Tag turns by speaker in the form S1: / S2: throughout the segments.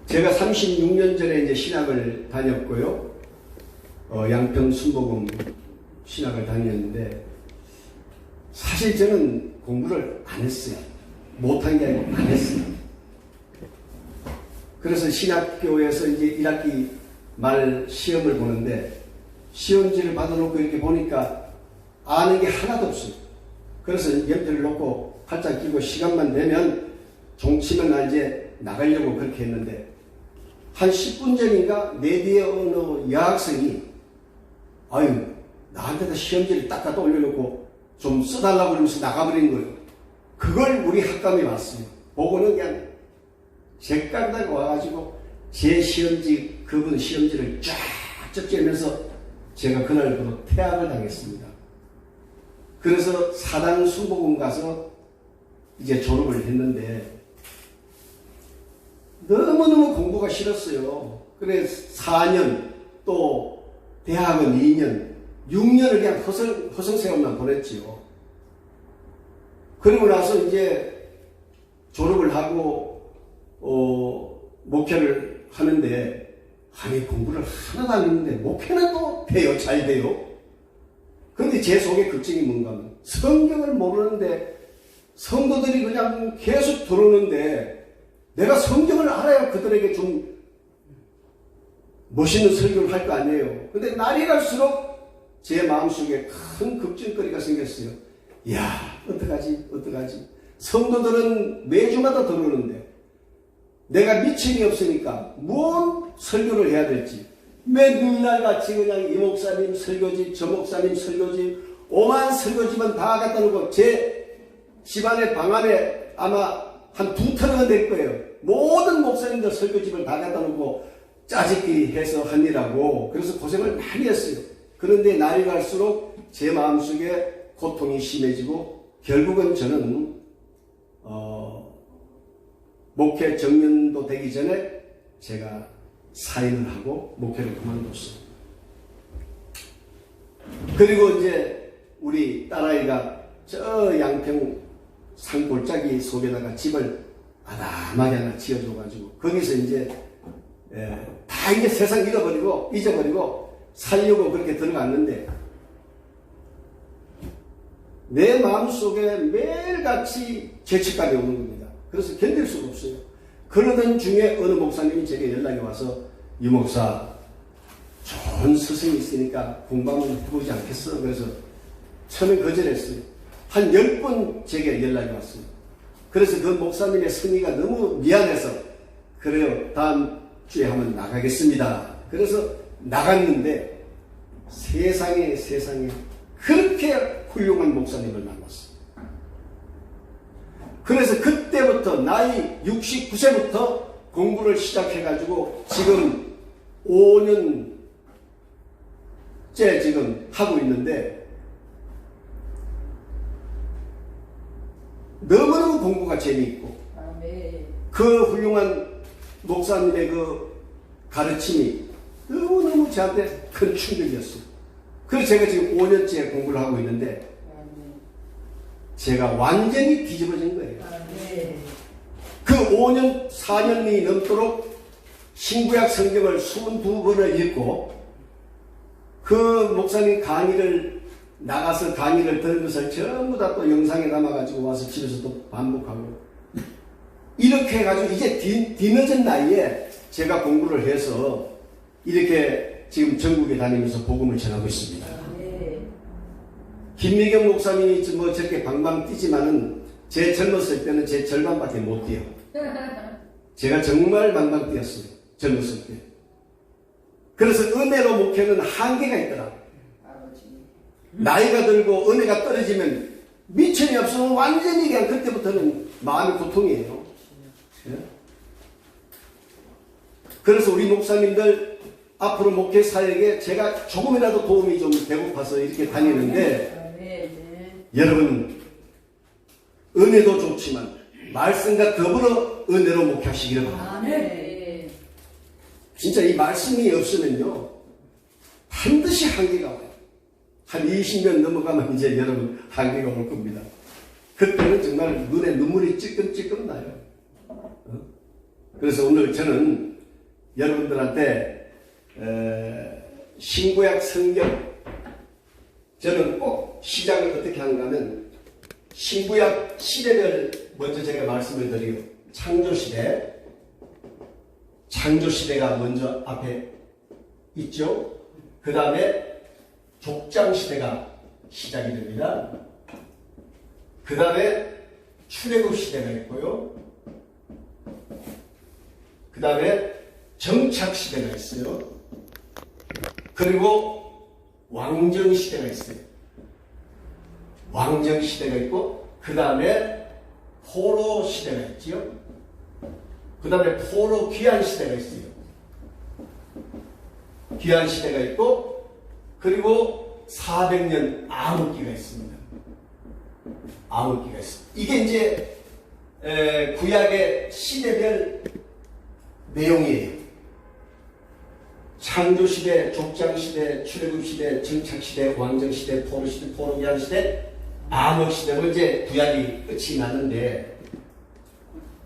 S1: 제가 36년 전에 이제 신학을 다녔고요. 양평 순복음 신학을 다녔는데, 사실 저는 공부를 안 했어요. 못한 게 아니고 안 했어요. 그래서 신학교에서 이제 1학기 말 시험을 보는데, 시험지를 받아놓고 이렇게 보니까 아는 게 하나도 없어요. 그래서 연필을 놓고 팔짱 끼고 시간만 되면 종치면 나 이제 나가려고 그렇게 했는데, 한 10분 전인가 내 뒤에 어느 여학생이 아유 나한테도 시험지를 딱 갖다 올려놓고 좀 써달라고 그러면서 나가버린 거예요. 그걸 우리 학감이 봤어요. 보고는 그냥 제깍다가 와가지고 제 시험지, 그분 시험지를 쫙 쩍째면서 제가 그날부터 퇴학을 당했습니다. 그래서 사당 순복음 가서 이제 졸업을 했는데, 너무너무 공부가 싫었어요. 그래 4년, 또 대학은 2년, 6년을 그냥 허송세월만 보냈지요. 그리고 나서 이제 졸업을 하고 목회를 하는데, 아니 공부를 하나도 안 했는데 목회는 또 돼요. 잘 돼요. 그런데 제 속에 걱정이 뭔가 하면, 성경을 모르는데 성도들이 그냥 계속 들어오는데 내가 성경을 알아야 그들에게 좀 멋있는 설교를 할 거 아니에요. 근데 날이 갈수록 제 마음속에 큰 걱정거리가 생겼어요. 이야, 어떡하지? 성도들은 매주마다 들어오는데 내가 미침이 없으니까 뭔 설교를 해야 될지, 맨날 같이 그냥 이 목사님 설교지, 저 목사님 설교지, 오만 설교지만 다 갖다 놓고 제 집안의 방 안에 아마 한 2턴은 될 거예요. 모든 목사님들 설교집을 다 갖다 놓고 짜집기 해서 하느라고, 그래서 고생을 많이 했어요. 그런데 날이 갈수록 제 마음속에 고통이 심해지고, 결국은 저는 목회 정년도 되기 전에 제가 사인을 하고 목회를 그만뒀어요. 그리고 이제 우리 딸아이가 저 양평 산골짜기 속에다가 집을 아담하게 하나 지어줘가지고 거기서 이제 다 이제 세상 잊어버리고 살려고 그렇게 들어갔는데, 내 마음속에 매일같이 죄책감이 오는 겁니다. 그래서 견딜 수가 없어요. 그러던 중에 어느 목사님이 제게 연락이 와서, 유 목사 좋은 스승이 있으니까 공부 한번 해보지 않겠어? 그래서 처음에 거절했어요. 한 10번 제게 연락이 왔어요. 그래서 그 목사님의 승리가 너무 미안해서, 그래요, 다음 주에 한번 나가겠습니다. 그래서 나갔는데 세상에 그렇게 훌륭한 목사님을 만났어요. 그래서 그때부터 나이 69세부터 공부를 시작해가지고 지금 5년째 지금 하고 있는데, 너무너무 공부가 재미있고, 그 훌륭한 목사님의 그 가르침이 너무너무 저한테 큰 충격이었어요. 그래서 제가 지금 5년째 공부를 하고 있는데, 제가 완전히 뒤집어진 거예요. 그 5년, 4년이 넘도록 신구약 성경을 22번을 읽고, 그 목사님 강의를 나가서 강의를 들은 것을 전부 다 또 영상에 담아가지고 와서 집에서 또 반복하고, 이렇게 해가지고 이제 뒤늦은 나이에 제가 공부를 해서 이렇게 지금 전국에 다니면서 복음을 전하고 있습니다. 김미경 목사님이 뭐 저렇게 방방 뛰지만은 제 젊었을 때는 제 절반밖에 못 뛰어. 제가 정말 방방 뛰었어요. 젊었을 때. 그래서 은혜로 목회는 한계가 있더라. 나이가 들고 은혜가 떨어지면 미천이 없으면 완전히 그냥 그때부터는 마음의 고통이에요. 그래서 우리 목사님들 앞으로 목회 사역에 제가 조금이라도 도움이 좀 되고파서 이렇게 다니는데, 여러분 은혜도 좋지만 말씀과 더불어 은혜로 목회하시기를 바랍니다. 진짜 이 말씀이 없으면요 반드시 한계가 와요. 한 20년 넘어가면 이제 여러분 한계가 올 겁니다. 그때는 정말 눈에 눈물이 찔끔찔끔 나요. 그래서 오늘 저는 여러분들한테 신구약 성경, 저는 꼭 시작을 어떻게 하는가 하면 신구약 시대를 먼저 제가 말씀을 드리고, 창조시대가 먼저 앞에 있죠. 그 다음에 족장시대가 시작이 됩니다. 그 다음에 출애굽시대가 있고요. 그 다음에 정착시대가 있어요. 그리고 왕정시대가 있어요. 왕정시대가 있고, 그 다음에 포로시대가 있지요. 그 다음에 포로 귀환시대가 있어요. 귀환시대가 있고, 그리고 400년 암흑기가 있습니다. 암흑기가 있습니다. 이게 이제 구약의 시대별 내용이에요. 창조시대, 족장시대, 출애굽시대, 정착시대, 왕정시대, 포로시대, 포로귀환시대, 암흑시대로 이제 구약이 끝이 나는데,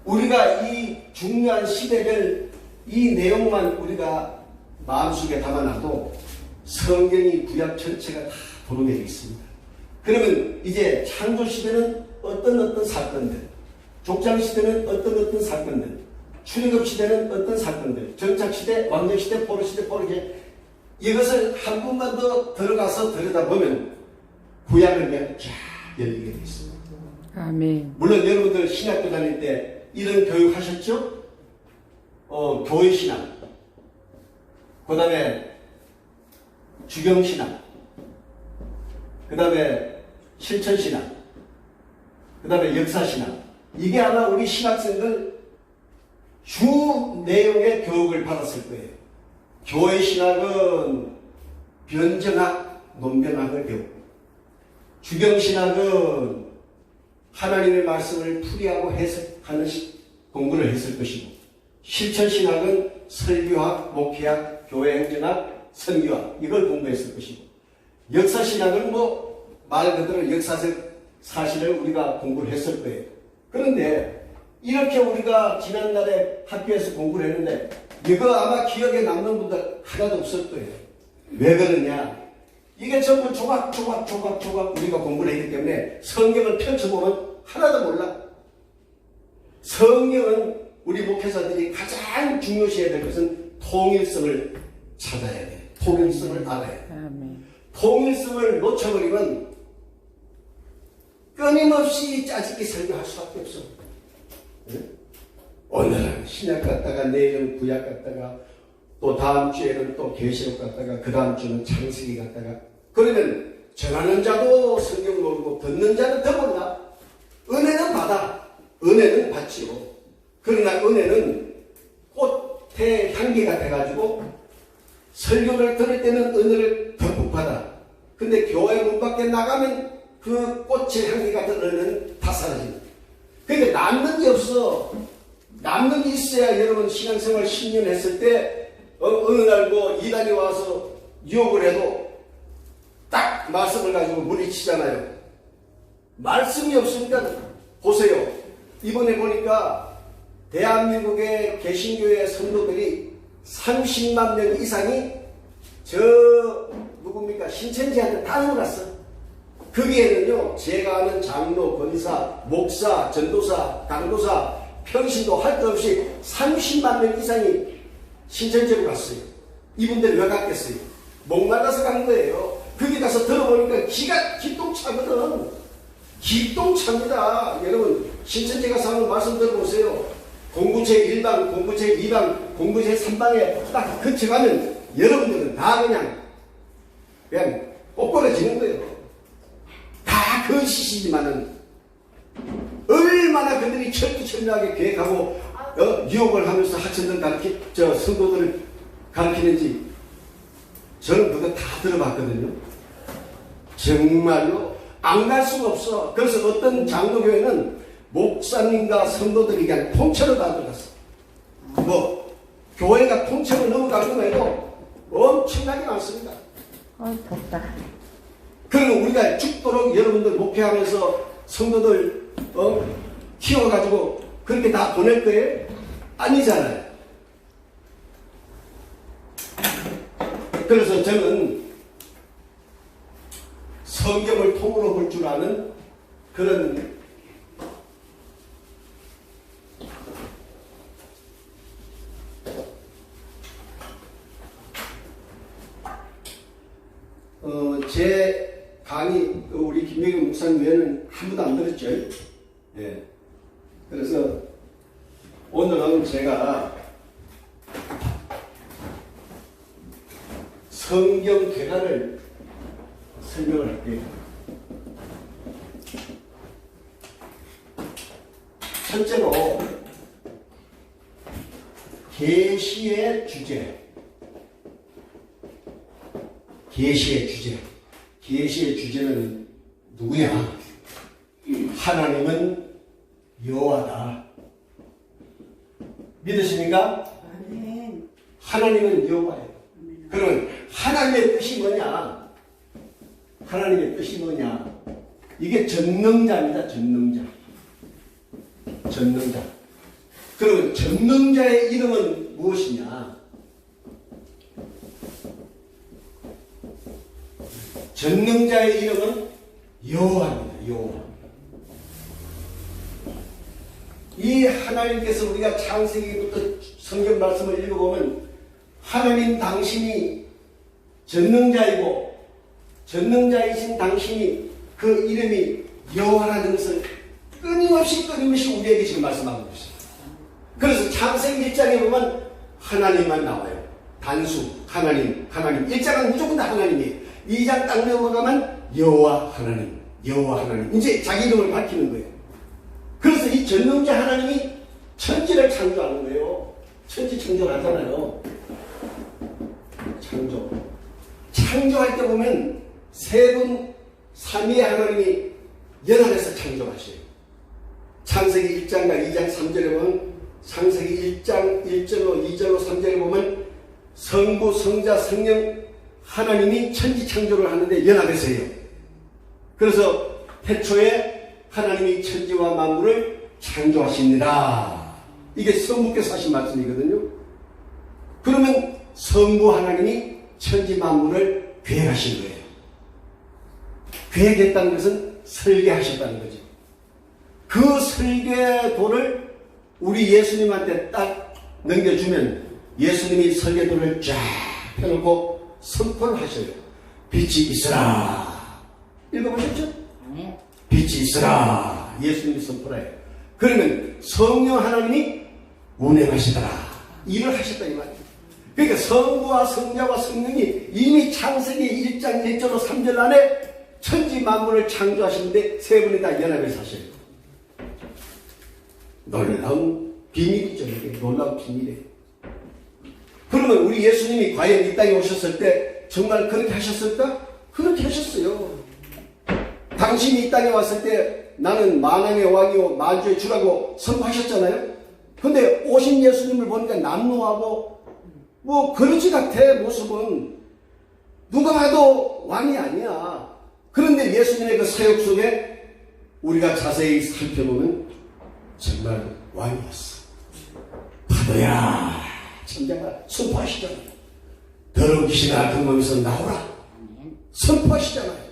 S1: 우리가 이 중요한 시대별 이 내용만 우리가 마음속에 담아놔도 성경이 구약 전체가 다 도록에 되어 있습니다. 그러면 이제 창조시대는 어떤 사건들, 족장시대는 어떤 사건들, 출애굽시대는 어떤 사건들, 정착시대, 왕정시대, 포로시대, 포로시대, 이것을 한 번만 더 들어가서 들여다보면 구약을 그냥 쫙 열리게 되어 있습니다.
S2: 아멘.
S1: 물론 여러분들 신학교 다닐 때 이런 교육 하셨죠? 교회신학, 그 다음에 주경신학, 그 다음에 실천신학, 그 다음에 역사신학. 이게 아마 우리 신학생들 주 내용의 교육을 받았을 거예요. 교회신학은 변정학, 논변학을 배우고, 주경신학은 하나님의 말씀을 풀이하고 해석하는 공부를 했을 것이고, 실천신학은 설교학, 목회학, 교회행전학, 선교학, 이걸 공부했을 것이고, 역사신학은 말 그대로 역사적 사실을 우리가 공부를 했을 거예요. 그런데 이렇게 우리가 지난날에 학교에서 공부를 했는데 이거 아마 기억에 남는 분들 하나도 없을 거예요. 왜 그러냐? 이게 전부 조각 우리가 공부를 했기 때문에 성경을 펼쳐보면 하나도 몰라. 성경은 우리 목회자들이 가장 중요시해야 될 것은 통일성을 찾아야 돼. 통일성을 알아야 돼.
S2: 아멘.
S1: 통일성을 놓쳐버리면 끊임없이 짜집기 설교할 수밖에 없어. 네? 오늘은 신약 갔다가 내일은 구약 갔다가 또 다음 주에는 또 계시록 갔다가 그 다음 주는 창세기 갔다가, 그러면 전하는 자도 성경 모르고 듣는 자는 더 몰라. 은혜는 받아. 은혜는 받지요. 그러나 은혜는 꽃의 향기 같아가지고 설교를 들을 때는 은혜를 듬뿍 받아. 근데 교회 문 밖에 나가면 그 꽃의 향기 같은 은혜는 다 사라진다. 근데 남는 게 없어. 남는 게 있어야 여러분 신앙생활 10년 했을 때 어느 날 이단이 와서 유혹을 해도 딱 말씀을 가지고 물리치잖아요. 말씀이 없으니까 보세요. 이번에 보니까 대한민국의 개신교회 성도들이 30만 명 이상이 누굽니까? 신천지한테 다 넘어갔어. 거기에는요, 제가 아는 장로, 권사, 목사, 전도사, 강도사, 평신도 할 것 없이 30만 명 이상이 신천지로 갔어요. 이분들 왜 갔겠어요? 목말라서 간 거예요. 거기 가서 들어보니까 기똥차거든. 기똥차입니다. 여러분, 신천지 가서 한번 말씀 들어보세요. 공부책 1방, 공부책 2방, 공부책 3방에 딱 거쳐가면 여러분들은 다 그냥 꼬꾸라지는 거예요. 다 거시시지만은 얼마나 그들이 철두철미하게 계획하고 유혹을 하면서 하천들 성도들을 가르치는지 저는 그거 다 들어봤거든요. 정말로 안 갈 수가 없어. 그래서 어떤 장로교회는 목사님과 성도들이 그냥 통째로 다 들어갔어. 교회가 통째로 넘어가기만 해도 엄청나게 많습니다.
S2: 덥다.
S1: 그리고 우리가 죽도록 여러분들 목회하면서 성도들 키워가지고 그렇게 다 보낼 거예요? 아니잖아요. 그래서 저는 성경을 통으로 볼 줄 아는 그런 제 강의 우리 김명희 목사님 외에는 아무도 안 들었죠. 예. 그래서 오늘은 제가 성경 괴가를 설명을 할게요. 첫째로 계시의 주제. 계시의 주제는 누구야? 하나님은 여호와다. 믿으십니까?
S3: 아멘.
S1: 하나님은 여호와예요. 그러면 하나님의 뜻이 뭐냐? 하나님의 뜻이 뭐냐? 이게 전능자입니다. 전능자. 그러면 전능자의 이름은 무엇이냐? 전능자의 이름은 여호와입니다. 여호와. 이 하나님께서 우리가 창세기부터 성경 말씀을 읽어보면 하나님 당신이 전능자이고 전능자이신 당신이 그 이름이 여호와라는 것을 끊임없이 우리에게 지금 말씀하고 있습니다. 그래서 창세기 1장에 보면 하나님만 나와요. 단수 하나님 1장은 무조건 다 하나님이에요. 2장 딱 넘어가면 여호와 하나님 이제 자기 이름을 밝히는 거예요. 그래서 이 전능자 하나님이 천지를 창조하는 거예요. 천지 창조를 하잖아요. 창조할 때 보면 세 분 삼위의 하나님이 연합해서 창조하셔요. 창세기 1장과 2장 3절에 보면 창세기 1장 1절로 2절로 3절에 보면 성부 성자 성령 하나님이 천지 창조를 하는데 연합해서 해요. 그래서 태초에 하나님이 천지와 만물을 창조하십니다. 이게 성부께서 하신 말씀이거든요. 그러면 성부 하나님이 천지 만물을 계획하신 거예요. 계획했다는 것은 설계하셨다는 거죠. 그 설계도를 우리 예수님한테 딱 넘겨주면 예수님이 설계도를 쫙 펴놓고 선포를 하셔요. 빛이 있으라. 읽어보셨죠?
S2: 네.
S1: 빛이 있으라. 예수님이 선포를 해요. 그러면 성령 하나님이 운행하시더라. 일을 하셨다 이 말이에요. 그러니까 성부와 성자와 성령이 이미 창세기 1장 1절로 3절 안에 천지 만물을 창조하시는데 세 분이 다 연합해서 하셔요. 놀라운 비밀이죠. 이게 놀라운 비밀이에요. 그러면 우리 예수님이 과연 이 땅에 오셨을 때 정말 그렇게 하셨을까? 그렇게 하셨어요. 당신이 이 땅에 왔을 때 나는 만왕의 왕이요 만주의 주라고 선포하셨잖아요. 근데 오신 예수님을 보니까 남루하고 뭐 거지 같아. 모습은 누가 봐도 왕이 아니야. 그런데 예수님의 그 사역 속에 우리가 자세히 살펴보면 정말 왕이었어. 파도야 천장아 선포하시잖아요. 더러운 귀신아 그 몸에서 나오라 선포하시잖아요.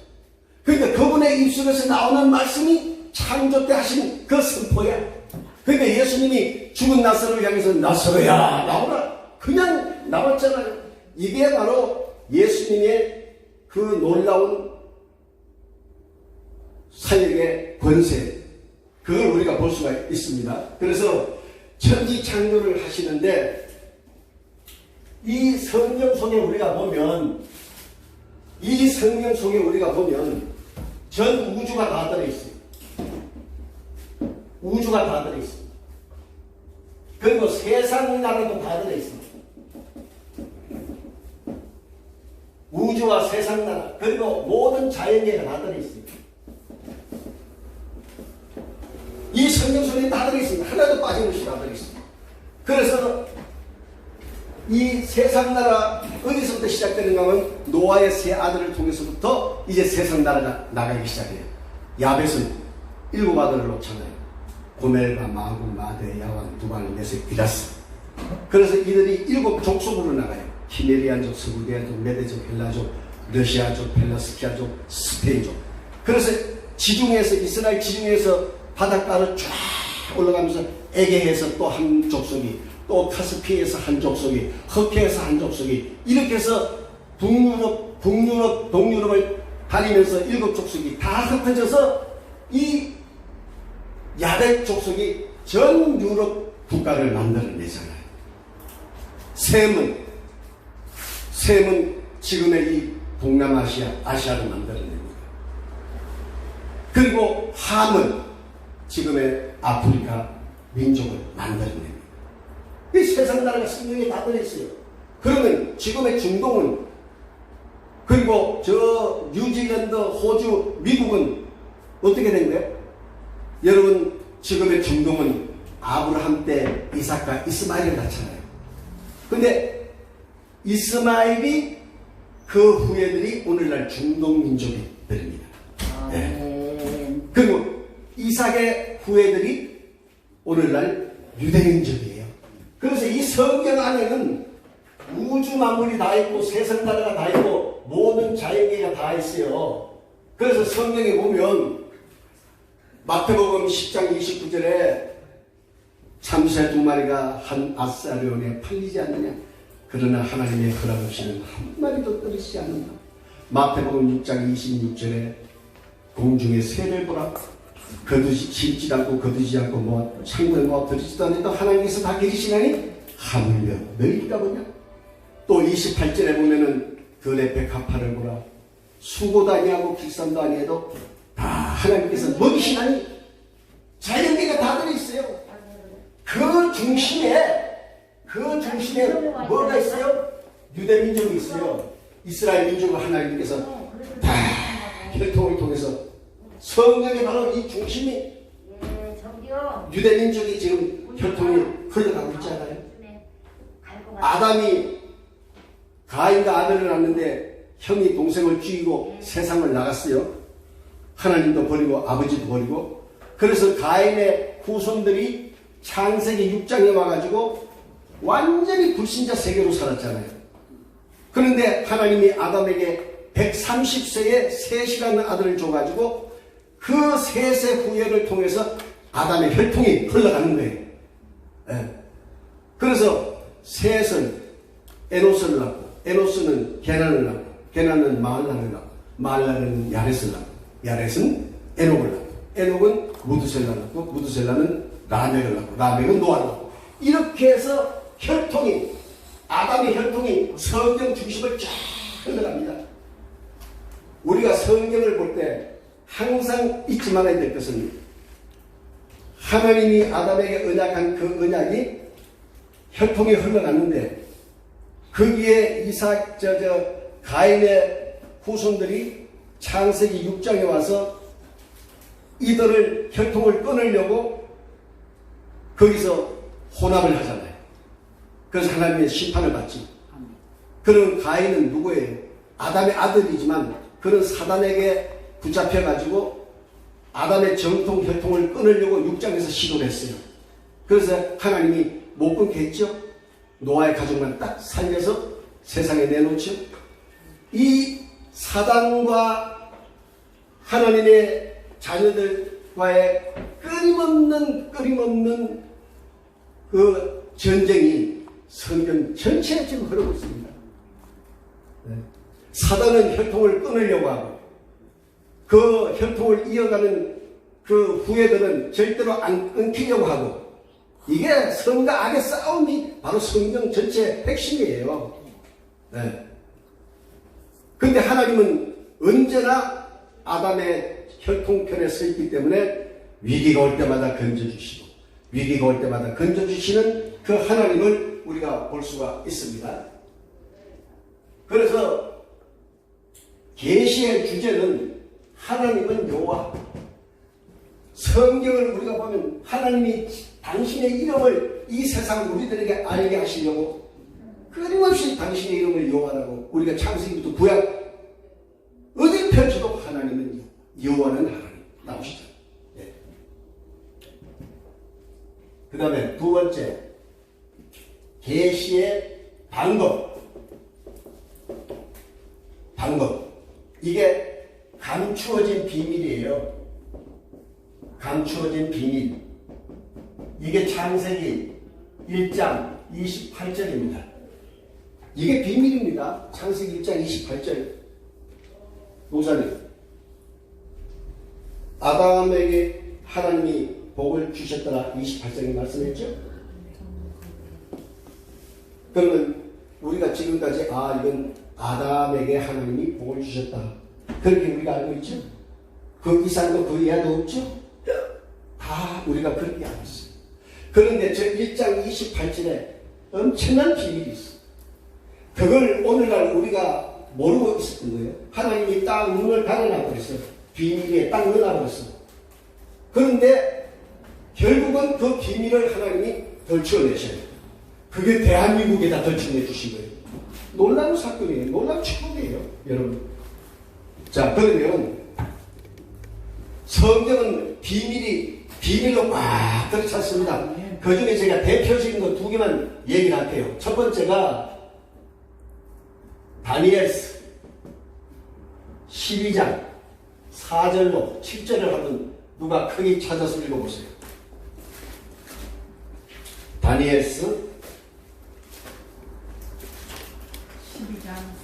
S1: 그러니까 그분의 입술에서 나오는 말씀이 창조 때 하신 그 선포야. 그러니까 예수님이 죽은 나사로를 향해서 나사로야 나오라 그냥 나왔잖아요. 이게 바로 예수님의 그 놀라운 사역의 권세, 그걸 우리가 볼 수가 있습니다. 그래서 천지 창조를 하시는데 이 성경 속에 우리가 보면 전 우주가 다 들어있어요. 우주가 다 들어있어요. 그리고 세상 나라도 다 들어있어요. 우주와 세상 나라 그리고 모든 자연계가 다 들어있어요. 이 성경 속에 다 들어있습니다. 하나도 빠짐없이 다 들어있습니다. 그래서 이 세상 나라 어디서부터 시작되는가 하면 노아의 세 아들을 통해서부터 이제 세상 나라가 나가기 시작해요. 야벳은 7 아들을 놓잖아요. 고멜과 마구 마대 야완 두발 메섹 비라스. 그래서 이들이 7 족속으로 나가요. 키메리안족, 서구대아족, 메데족, 헬라족, 러시아족, 펠라스키아족, 스페인족. 그래서 지중해에서 이스라엘 지중해에서 바닷가를 쫙 올라가면서 에게해에서 또 한 족속이, 또 카스피에서 한 족속이, 흑해에서 한 족속이, 이렇게 해서 북유럽, 동유럽을 다니면서 7족속이 다 흩어져서 이 야벳 족속이 전 유럽 국가를 만들어내잖아요. 셈은 지금의 이 동남아시아, 아시아를 만들어냅니다. 그리고 함은 지금의 아프리카 민족을 만들어냅니다. 이 세상 나라가 성경에 다 들어있어요. 그러면 지금의 중동은, 그리고 저 뉴질랜드, 호주, 미국은 어떻게 된 거예요? 여러분, 지금의 중동은 아브라함 때 이삭과 이스마엘을 낳잖아요. 근데 이스마엘이 그 후예들이 오늘날 중동 민족이 됩니다. 네. 그리고 이삭의 후예들이 오늘날 유대 민족이에요. 그래서 이 성경 안에는 우주 만물이 다 있고 세상 나라가 다 있고 모든 자연계가 다 있어요. 그래서 성경에 보면 마태복음 10장 29절에 참새 2마리가 한 아사리온에 팔리지 않느냐. 그러나 하나님의 허락 없이는 한 마리도 떨어지지 않는다. 마태복음 6장 26절에 공중의 새를 보라. 심지 않고 거두지 않고 뭐 창고에 뭐 들이지도 않는다. 하나님께서 다 기르시나니 하물며 너희가 뭐냐. 또 28절에 보면은 들의 백합화를 보라. 수고도 아니하고 길쌈도 아니해도 다 하나님께서 먹이시나니 자연계가 다 들어있어요. 그 중심에 뭐가 있어요? 유대 민족이 있어요. 이스라엘 민족을 하나님께서 다 혈통을 통해서 성경에 바로 이 중심이 유대 민족이 지금 혈통이 흘러가고 있잖아요. 아담이 가인과 아벨을 낳는데 형이 동생을 죽이고 세상을 나갔어요. 하나님도 버리고 아버지도 버리고. 그래서 가인의 후손들이 창세기 6장에 와가지고 완전히 불신자 세계로 살았잖아요. 그런데 하나님이 아담에게 130세에 셋이라는 아들을 줘가지고 그 셋의 후예를 통해서 아담의 혈통이 흘러가는 거예요. 네. 그래서 셋은 에노스를 낳고, 에노스는 게난을 낳고, 게난은 마할라를 낳고, 마할라는 야렛을 낳고, 야렛은 에녹을 낳고, 에녹은 무드셀라를 낳고, 무드셀라는 라멕을 낳고, 라멕은 노아를 낳고. 이렇게 해서 혈통이, 아담의 혈통이 성경 중심을 쫙 흘러갑니다. 우리가 성경을 볼 때 항상 잊지 말아야 될 것은 하나님이 아담에게 언약한 그 언약이 혈통이 흘러갔는데 거기에 가인의 후손들이 창세기 6장에 와서 이들을 혈통을 끊으려고 거기서 혼합을 하잖아요. 그래서 하나님의 심판을 받지. 그런 가인은 누구예요? 아담의 아들이지만 그런 사단에게 붙잡혀가지고 아담의 정통 혈통을 끊으려고 6장에서 시도를 했어요. 그래서 하나님이 못 끊게 했죠. 노아의 가족만 딱 살려서 세상에 내놓죠. 이 사단과 하나님의 자녀들과의 끊임없는 그 전쟁이 성경 전체에 지금 흐르고 있습니다. 네. 사단은 혈통을 끊으려고 하고 그 혈통을 이어가는 그 후예들은 절대로 안 끊기려고 하고 이게 성과 악의 싸움이 바로 성경 전체의 핵심이에요. 네. 근데 하나님은 언제나 아담의 혈통편에 서 있기 때문에 위기가 올 때마다 건져주시고 위기가 올 때마다 건져주시는 그 하나님을 우리가 볼 수가 있습니다. 그래서 계시의 주제는 하나님은 여호와. 성경을 우리가 보면 하나님이 당신의 이름을 이 세상 우리들에게 알게 하시려고 끊임없이 당신의 이름을 여호와라고 우리가 창세기부터 구약 어딜 펼쳐도 하나님은 여호와는 하나님 나오시죠. 네. 그 다음에 두 번째 계시의 방법. 이게 감추어진 비밀이에요. 감추어진 비밀. 이게 창세기 1장 28절입니다. 이게 비밀입니다. 창세기 1장 28절. 목사님, 아담에게 하나님이 복을 주셨더라 28절에 말씀했죠? 그러면 우리가 지금까지 이건 아담에게 하나님이 복을 주셨다, 그렇게 우리가 알고 있죠? 그 이상도 그 이하도 없죠? 다 우리가 그렇게 알고 있어요. 그런데 저 1장 28절에 엄청난 비밀이 있어요. 그걸 오늘날 우리가 모르고 있었던 거예요. 하나님이 딱 문을 닫아놔버렸어요. 비밀에 딱 넣어놔버렸어요. 그런데 결국은 그 비밀을 하나님이 덜쳐내셔요. 그게 대한민국에다 덜쳐내 주신 거예요. 놀라운 사건이에요. 놀라운 축복이에요, 여러분. 자, 그러면 성경은 비밀로 꽉 들어찼습니다. 그 중에 제가 대표적인 거 2개만 얘기를 할게요. 첫 번째가 다니엘서 12장 4절로 7절을 한번 누가 크게 찾아서 읽어보세요. 다니엘서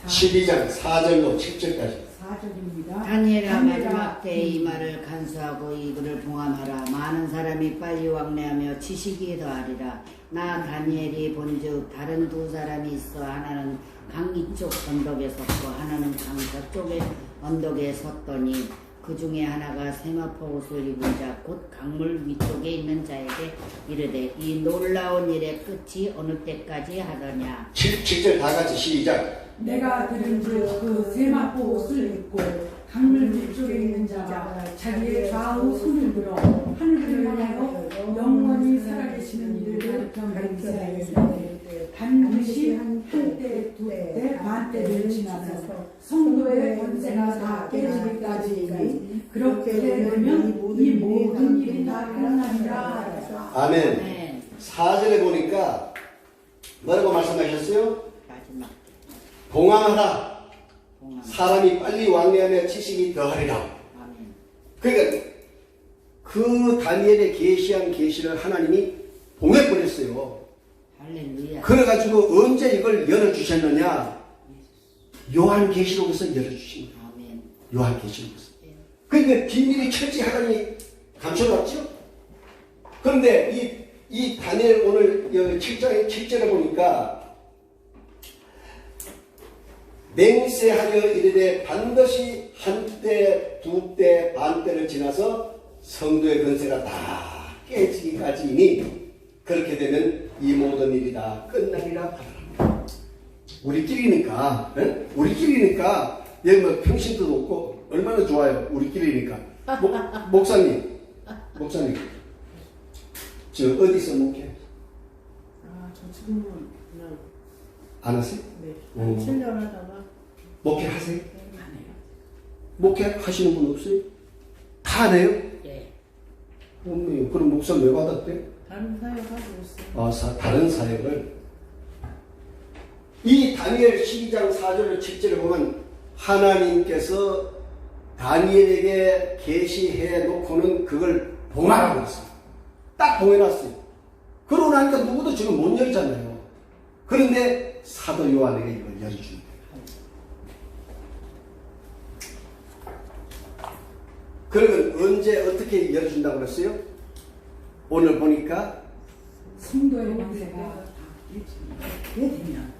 S1: 12장 4절로 7절까지.
S3: 다니엘아, 마지막 때에 이 말을 간수하고 이 글을 봉함하라. 많은 사람이 빨리 왕래하며 지식이 더하리라. 나 다니엘이 본즉 다른 2사람이 있어 하나는 강 이쪽 언덕에 섰고 하나는 강 저쪽의 언덕에 섰더니 그 중에 하나가 세마포 옷을 입은 자 곧 강물 위쪽에 있는 자에게 이르되 이 놀라운 일의 끝이 어느 때까지 하더냐.
S1: 7절 다 같이 시작.
S4: 내가 들은즉 그 세마포 옷을 입고 강물 위쪽에 있는 자가 자기의 좌우 손을 들어 하늘을 향하여 영원히 살아계시는 이를 가리키되 반드시 한때 두때 반때를 지나서 성도의 권세가 다 깨지기까지 그렇게 되면 이 모든 일이 다 끝나리라.
S1: 아멘. 4절에 보니까 뭐라고 말씀하셨어요?
S3: 마지막
S1: 봉함하라. 사람이 빨리 왕래하며 지식이 더하리라.
S3: 아멘.
S1: 그러니까 그 다니엘의 계시한 계시를 하나님이 봉해버렸어요.
S3: 할렐루야.
S1: 그래가지고 언제 이걸 열어주셨느냐? 요한계시록에서 열어주신 거예요.
S3: 아멘.
S1: 요한계시록에서. 그러니까 비밀이 철저히 하나님이 감춰놨죠. 그런데 이 다니엘 오늘 7절에 보니까 맹세하여 이르되 반드시 한때 두때 반때를 지나서 성도의 권세가 다 깨지기까지니 그렇게 되면 이 모든 일이 다 끝나리라 하더라. 우리끼리니까, 네? 우리끼리니까 여기 뭐 평신도 없고 얼마나 좋아요. 우리끼리니까. 목사님, 저 어디서 목회?
S5: 저 지금은 그냥
S1: 안 하세요?
S5: 네. 한 7년 하다가
S1: 목회 하세요?
S5: 안 해요.
S1: 목회 하시는 분 없어요? 다 안 해요?
S3: 예.
S1: 없네요. 그럼 목사 왜 받았대?
S5: 다른 사역하고 있어요.
S1: 다른 사역을. 이 다니엘 12장 4절 7절을 보면 하나님께서 다니엘에게 계시해 놓고는 그걸 봉하라고 했어요. 딱 봉해놨어요. 그러고 나니까 누구도 지금 못 열잖아요. 그런데 사도 요한에게 이걸 열어주는 거예요. 그러면 언제 어떻게 열어준다고 그랬어요? 오늘 보니까
S4: 성도의 권세가 되면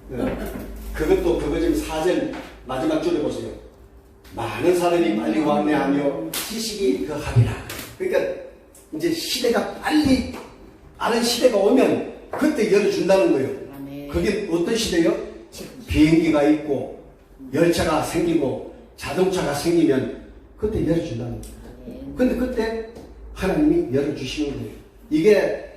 S1: 그것도 그거 지금 4절 마지막 줄에 보세요. 많은 사람이 빨리 왕래하며 지식이 더하리라. 그러니까 이제 시대가 빨리 아는 시대가 오면 그때 열어준다는 거예요.
S3: 아멘.
S1: 그게 어떤 시대요? 비행기가 있고 열차가 생기고 자동차가 생기면 그때 열어준다는 거예요. 근데 그때 하나님이 열어주시는 거예요. 이게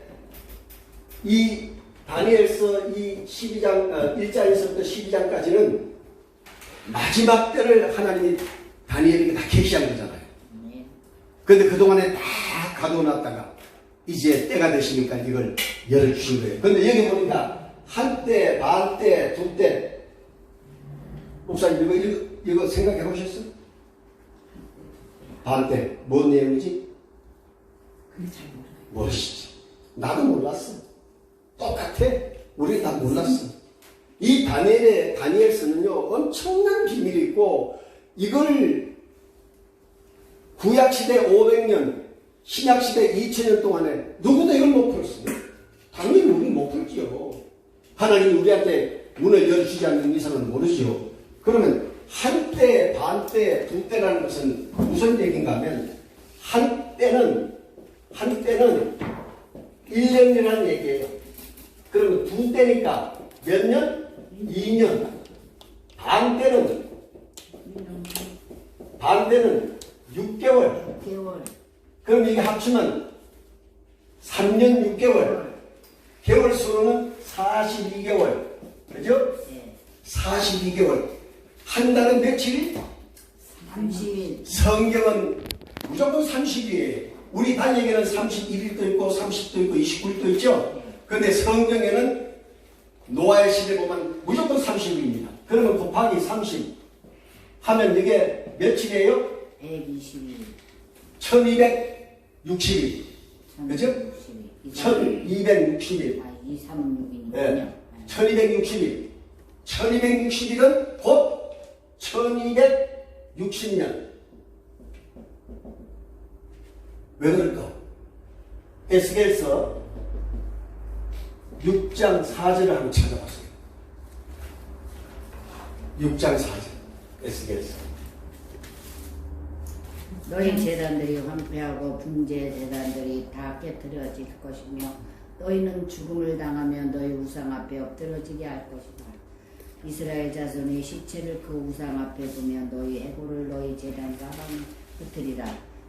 S1: 이 다니엘서 이 1장에서부터 12장까지는 마지막 때를 하나님이 다니엘에게 다 계시한 거잖아요. 근데 그동안에 다 가둬놨다가 이제 때가 되시니까 이걸 열어주신 거예요. 근데 여기 보니까 한때, 반때, 두때. 목사님 이거 생각해 보셨어요? 반대. 뭔 내용이지?
S4: 그게 잘 몰라요.
S1: 멋있지. 나도 몰랐어. 똑같아. 우리 다 몰랐어. 이 다니엘서는요, 엄청난 비밀이 있고, 이걸 구약시대 500년, 신약시대 2000년 동안에 누구도 이걸 못 풀었어요. 당연히 우리 못 풀지요. 하나님이 우리한테 문을 열어주지 않는 이상은 모르지요. 그러면 한때, 반때, 두때라는 것은 무슨 얘기인가 하면, 한때는 1년이라는 얘기예요. 그러면 두때니까 몇 년? 2년. 반때는 6개월.
S3: 6개월.
S1: 그럼 이게 합치면 3년 6개월. 개월 수로는 42개월. 그죠?
S3: 네.
S1: 42개월. 한 달은 며칠이?
S3: 30일.
S1: 성경은 무조건 30일이에요. 우리 단에게는 31일도 있고 30도 있고 29일도 있죠. 그런데 성경에는 노아의 시대 보면 무조건 30일입니다. 그러면 곱하기 30 하면 이게 며칠이에요?
S3: 120일.
S1: 1260일. 그죠? 1260일.
S3: 236이니까요.
S1: 네. 1260일. 1260일은 곧 1260년. 왜 그럴까? 에스겔서 6장 4절을 한번 찾아봤어요. 6장 4절. 에스겔서.
S3: 너희 제단들이 황폐하고 붕괴 제단들이 다 깨뜨려질 것이며 너희는 죽음을 당하며 너희 우상 앞에 엎드러지게 할 것이다. 이스라엘 자손의 시체를 그 우상 앞에 두며 너희 해골을 너희 제단 가방 흩으리라.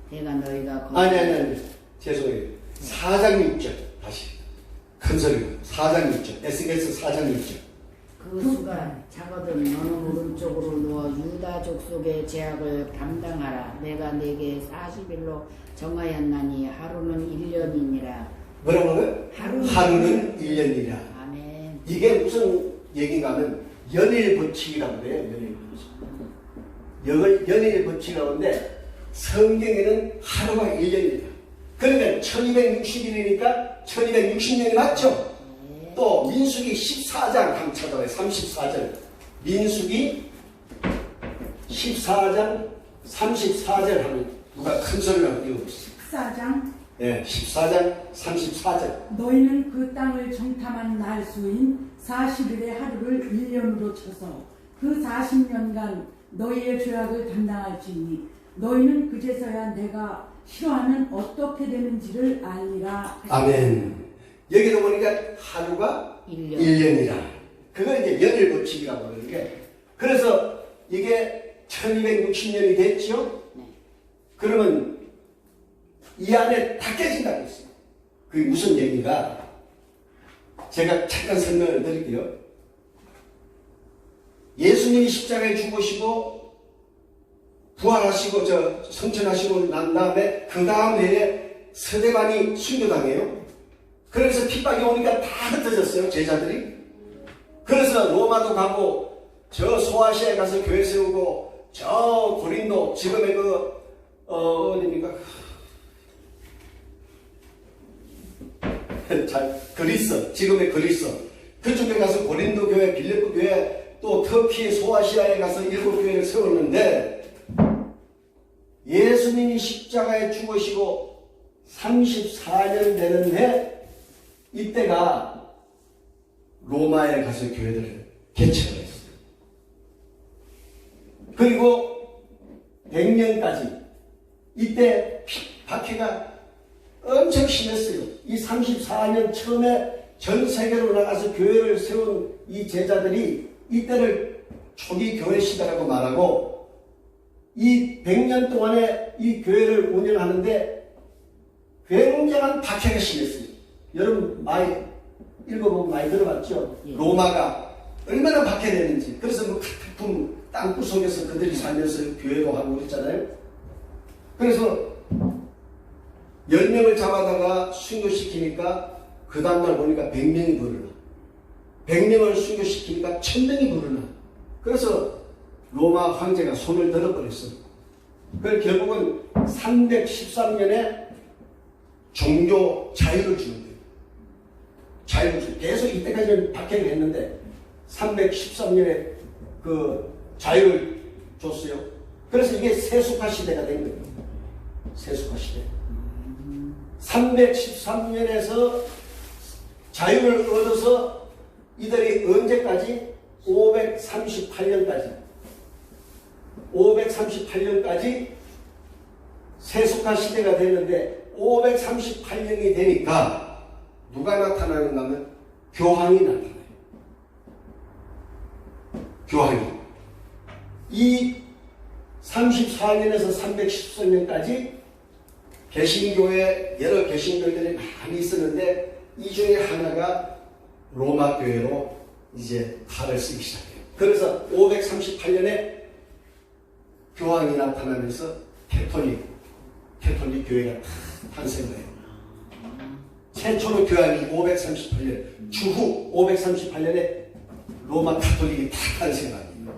S3: 내가 너희가
S1: 아니. 죄송해요. 4장 6절. 다시. 큰 소리로. 4장 6절. 에스겔서 4장 6절.
S3: 그 수가 작거든 너는 오른쪽으로 누워 유다 족속의 제약을 감당하라. 내가 내게 40일로 정하였나니 하루는 1년이니라.
S1: 뭐라고요? 하루는 1년이라.
S3: 아멘.
S1: 이게 무슨 얘기인가 하면 연일 법칙이라고 그래요. 연일 법칙. 연일 법칙이라고 하는데 성경에는 하루가 1년이다. 그러면 1260일이니까 1260년이 맞죠?
S3: 네.
S1: 또 민수기 14장 한번 찾아봐요. 34절. 민수기 14장 34절 하면 누가 큰 소리로 읽어보세요.
S4: 14장
S1: 네, 14장 34절.
S4: 너희는 그 땅을 정탐한 날 수인 40일의 하루를 1년으로 쳐서 그 40년간 너희의 죄악을 담당할지니 너희는 그제서야 내가 싫어하면 어떻게 되는지를 알리라.
S1: 아멘. 여기도 보니까 하루가 1년이라. 그거 이제 연일 법칙이라고 하는 게. 그래서 이게 1260년이 됐죠?
S3: 네.
S1: 그러면 이 안에 다 깨진다고 했어요. 그게 무슨 얘기가? 제가 잠깐 설명을 드릴게요. 예수님이 십자가에 죽으시고 부활하시고 성천하시고 난 다음에 그 다음 해에 스데반이 순교당해요. 그래서 핍박이 오니까 다 흩어졌어요. 제자들이. 그래서 로마도 가고 저 소아시아에 가서 교회 세우고 저 고린도 지금의 어디입니까? 그리스, 지금의 그리스. 그쪽에 가서 고린도 교회, 빌립보 교회, 또 터키 소아시아에 가서 7교회를 세웠는데 예수님이 십자가에 죽으시고 34년 되는 해 이때가 로마에 가서 교회들을 개척을 했어요. 그리고 100년까지 이때 박해가 엄청 심했어요. 이 34년 처음에 전 세계로 나가서 교회를 세운 이 제자들이 이때를 초기 교회 시대라고 말하고 이 100년 동안에 이 교회를 운영하는데 굉장한 박해가 심했어요. 여러분 많이 읽어보고 많이 들어봤죠?
S3: 예.
S1: 로마가 얼마나 박해냈는지. 그래서 뭐 카타콤 땅굴 속에서 그들이 살면서 교회도 하고 그랬잖아요. 그래서 10명을 잡아다가 순교시키니까 그 다음날 보니까 100명이 부르나. 100명을 순교시키니까 1000명이 부르나. 그래서 로마 황제가 손을 들어버렸어요. 그 결국은 313년에 종교 자유를 주는 거예요. 자유를 주는 계속 이때까지는 박해를 했는데 313년에 그 자유를 줬어요. 그래서 이게 세속화 시대가 된 거예요. 세속화 시대. 313년에서 자유를 얻어서 이들이 언제까지? 538년까지 세속화 시대가 됐는데 538년이 되니까 누가 나타나는가 하면 교황이 나타나요. 교황이. 이 34년에서 313년까지 개신교회, 여러 개신교회들이 많이 있었는데 이 중에 하나가 로마 교회로 이제 칼을 쓰기 시작해요. 그래서 538년에 교황이 나타나면서 캐톨릭 교회가 탄생해요. 최초로 교황이 538년, 주후 538년에 로마 카톨릭이 다 탄생합니다.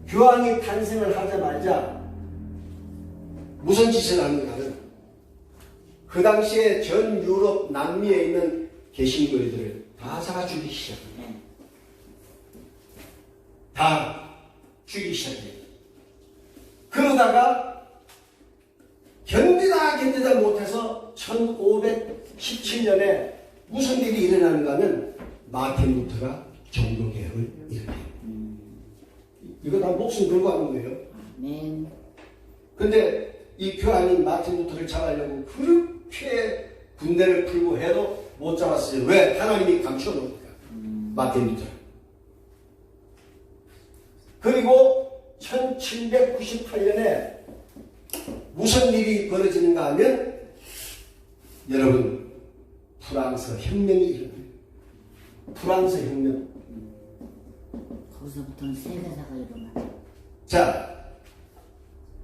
S1: 교황이 탄생을 하자마자 무슨 짓을 하는가는 그 당시에 전 유럽 남미에 있는 개신교회들을 다 잡아 죽이기 시작합니다. 다 죽이기 시작해요. 그러다가 견디다 못해서 1517년에 무슨 일이 일어나는가 하면 마틴 루터가 종교개혁을 일으켜요. 이거 다 목숨 걸고 하는 거예요.
S3: 아멘.
S1: 근데 이 교황인 마틴 루터를 잡으려고 그렇게 군대를 풀고 해도 못 잡았어요. 왜? 하나님이 감춰놓으니까. 마틴 루터. 그리고 1798년에 무슨 일이 벌어지는가 하면 여러분 프랑스 혁명이 일어나요. 프랑스 혁명.
S3: 거기서부터는 세계사가 일어나요.
S1: 자,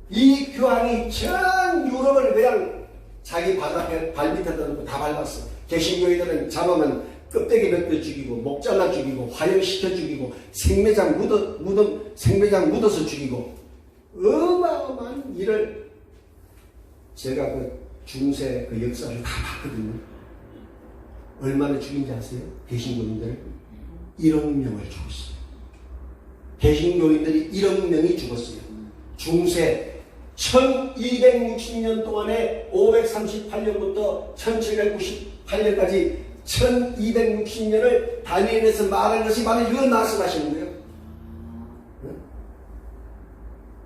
S1: 이 교황이 전 유럽을 그냥 자기 발밑에다 놓고 다 밟았어. 개신교회들은 잡으면 껍데기 벗겨 죽이고 목 잘라 죽이고 화형시켜 죽이고 생매장 묻어서 죽이고 어마어마한 일을 제가 그 중세 그 역사를 다 봤거든요. 얼마나 죽인지 아세요? 개신교인들 1억 명을 죽었어요. 개신교인들이 1억 명이 죽었어요. 중세 1260년 동안에 538년부터 1798년까지 1260년을 다니엘에서 말한 것이 바로 이거 말씀하시는 거예요.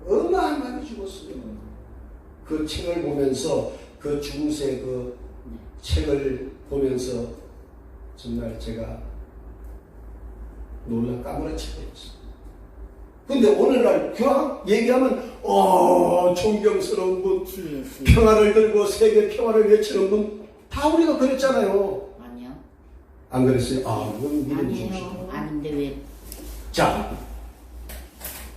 S1: 어마어마하게 죽었어요. 그 책을 보면서 그 중세 그 책을 보면서 정말 제가 놀라 까무러치게 됐어요. 근데 오늘날 교황 얘기하면 존경스러운 분, 평화를 들고 세계 평화를 외치는 분 다 우리가 그랬잖아요.
S3: 아니요.
S1: 안 그랬어요? 그건 믿음 주십시오.
S3: 아니에요. 아닌데 왜
S1: 자,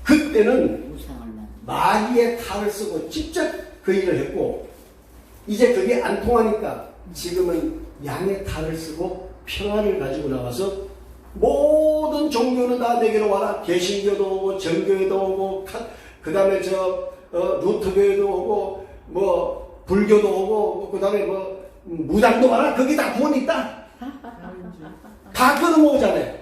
S1: 그때는
S3: 우상을 만들어?
S1: 마귀의 칼을 쓰고 직접 그 일을 했고 이제 그게 안 통하니까 지금은 양의 칼을 쓰고 평화를 가지고 나와서 모든 종교는 다 내게로 와라. 개신교도 오고 정교회도 오고 그 다음에 루터교회도 오고 뭐 불교도 오고 그 다음에 뭐 무당도 와라. 거기 다 구원이 있다. 다 끌어모으잖아요.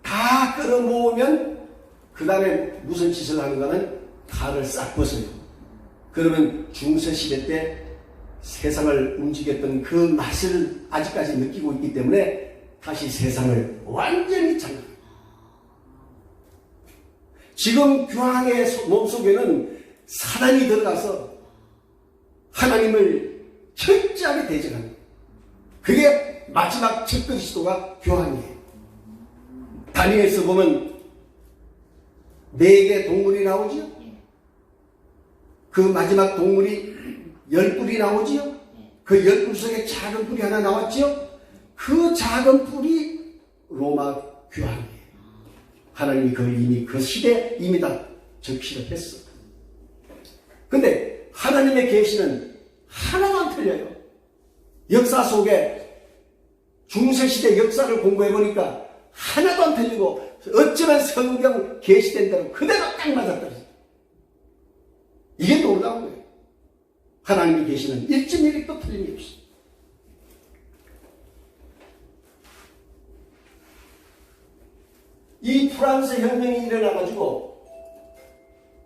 S1: 다 끌어모으면 그 다음에 무슨 짓을 하는가는 칼을 싹 벗어요. 그러면 중세시대 때 세상을 움직였던 그 맛을 아직까지 느끼고 있기 때문에 다시 세상을 완전히 장악합니다. 지금 교황의 몸속에는 사단이 들어가서 하나님을 철저하게 대적합니다. 그게 마지막 첫 그리스도가 교황이에요. 다니엘서 보면 4개 동물이 나오죠. 그 마지막 동물이 10뿔이 나오지요. 그 10뿔 속에 작은 뿔이 하나 나왔지요. 그 작은 뿔이 로마 교황이에요. 하나님이 그걸 이미 그 시대에 이미 다 적시를 했어. 근데 하나님의 계시는 하나도 안 틀려요. 역사 속에 중세시대 역사를 공부해보니까 하나도 안 틀리고 어쩌면 성경 계시된 대로 그대로 딱 맞아떨어져요. 이게 놀라운 거예요. 하나님이 계시는 1.1도 틀림이 없어요. 이 프랑스 혁명이 일어나가지고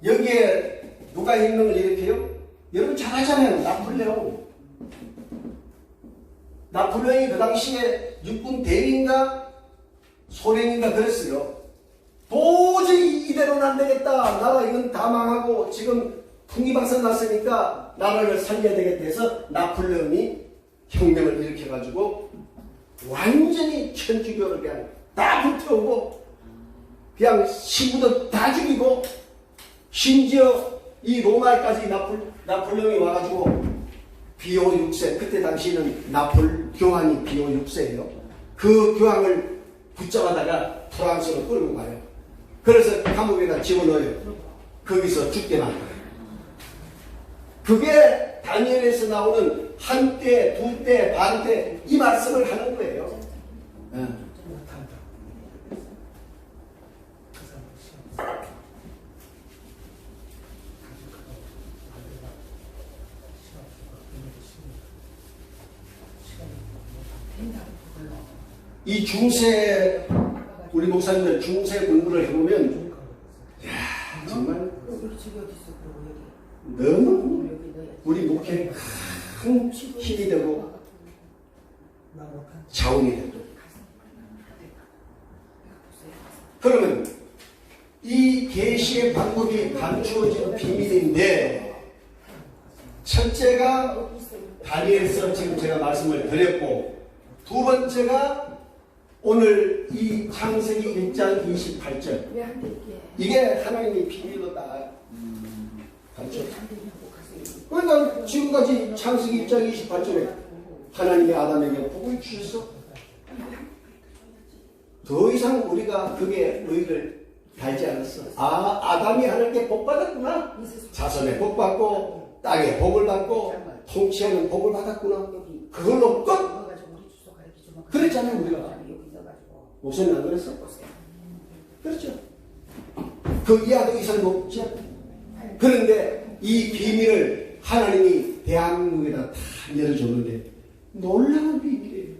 S1: 여기에 누가 혁명을 일으켜요? 여러분 잘 아잖아요. 나폴레옹. 나폴레옹이 그 당시에 육군 대위인가 소련인가 그랬어요. 도저히 이대로는 안 되겠다. 나라 이건 다 망하고 지금 풍기박산 났으니까 나라를 살려야 되겠다 해서 나폴레옹이 혁명을 일으켜가지고 완전히 천주교를 그냥 다 불태우고 그냥 신부도 다 죽이고 심지어 이 로마에까지 나폴레옹이 와가지고 비오 6세, 그때 당시에는 교황이 비오 6세예요. 그 교황을 붙잡아다가 프랑스로 끌고 가요. 그래서 감옥에다 집어넣어요. 거기서 죽게 만들어요. 그게 다니엘에서 나오는 한 때, 두 때, 반 때 이 말씀을 하는 거예요. 이 중세, 우리 목사님들 중세 공부를 해보면, 야 정말 너무 우리 목회에 큰 힘이 되고 자원이 되고. 그러면 이 계시의 방법이 감추어진 비밀인데, 첫째가 다니엘서 지금 제가 말씀을 드렸고, 두 번째가 오늘 이 창세기 1장 28절, 이게 하나님의 비밀로 다 가르쳐요. 그러니까 지금까지 창세기 1장 28절에 하나님이 아담에게 복을 주셨어. 더 이상 우리가 그게 의의를 달지 않았어. 아담이 하나님께 복 받았구나. 자손의 복 받고 땅의 복을 받고 통치하는 복을 받았구나. 그걸로 끝. 그랬잖아요 우리가. 목사님 안 그랬어? 그렇죠. 그 이하도 이상 없죠. 그런데 이 비밀을 하나님이 대한민국에다 다 열어줬는데 놀라운 비밀이에요.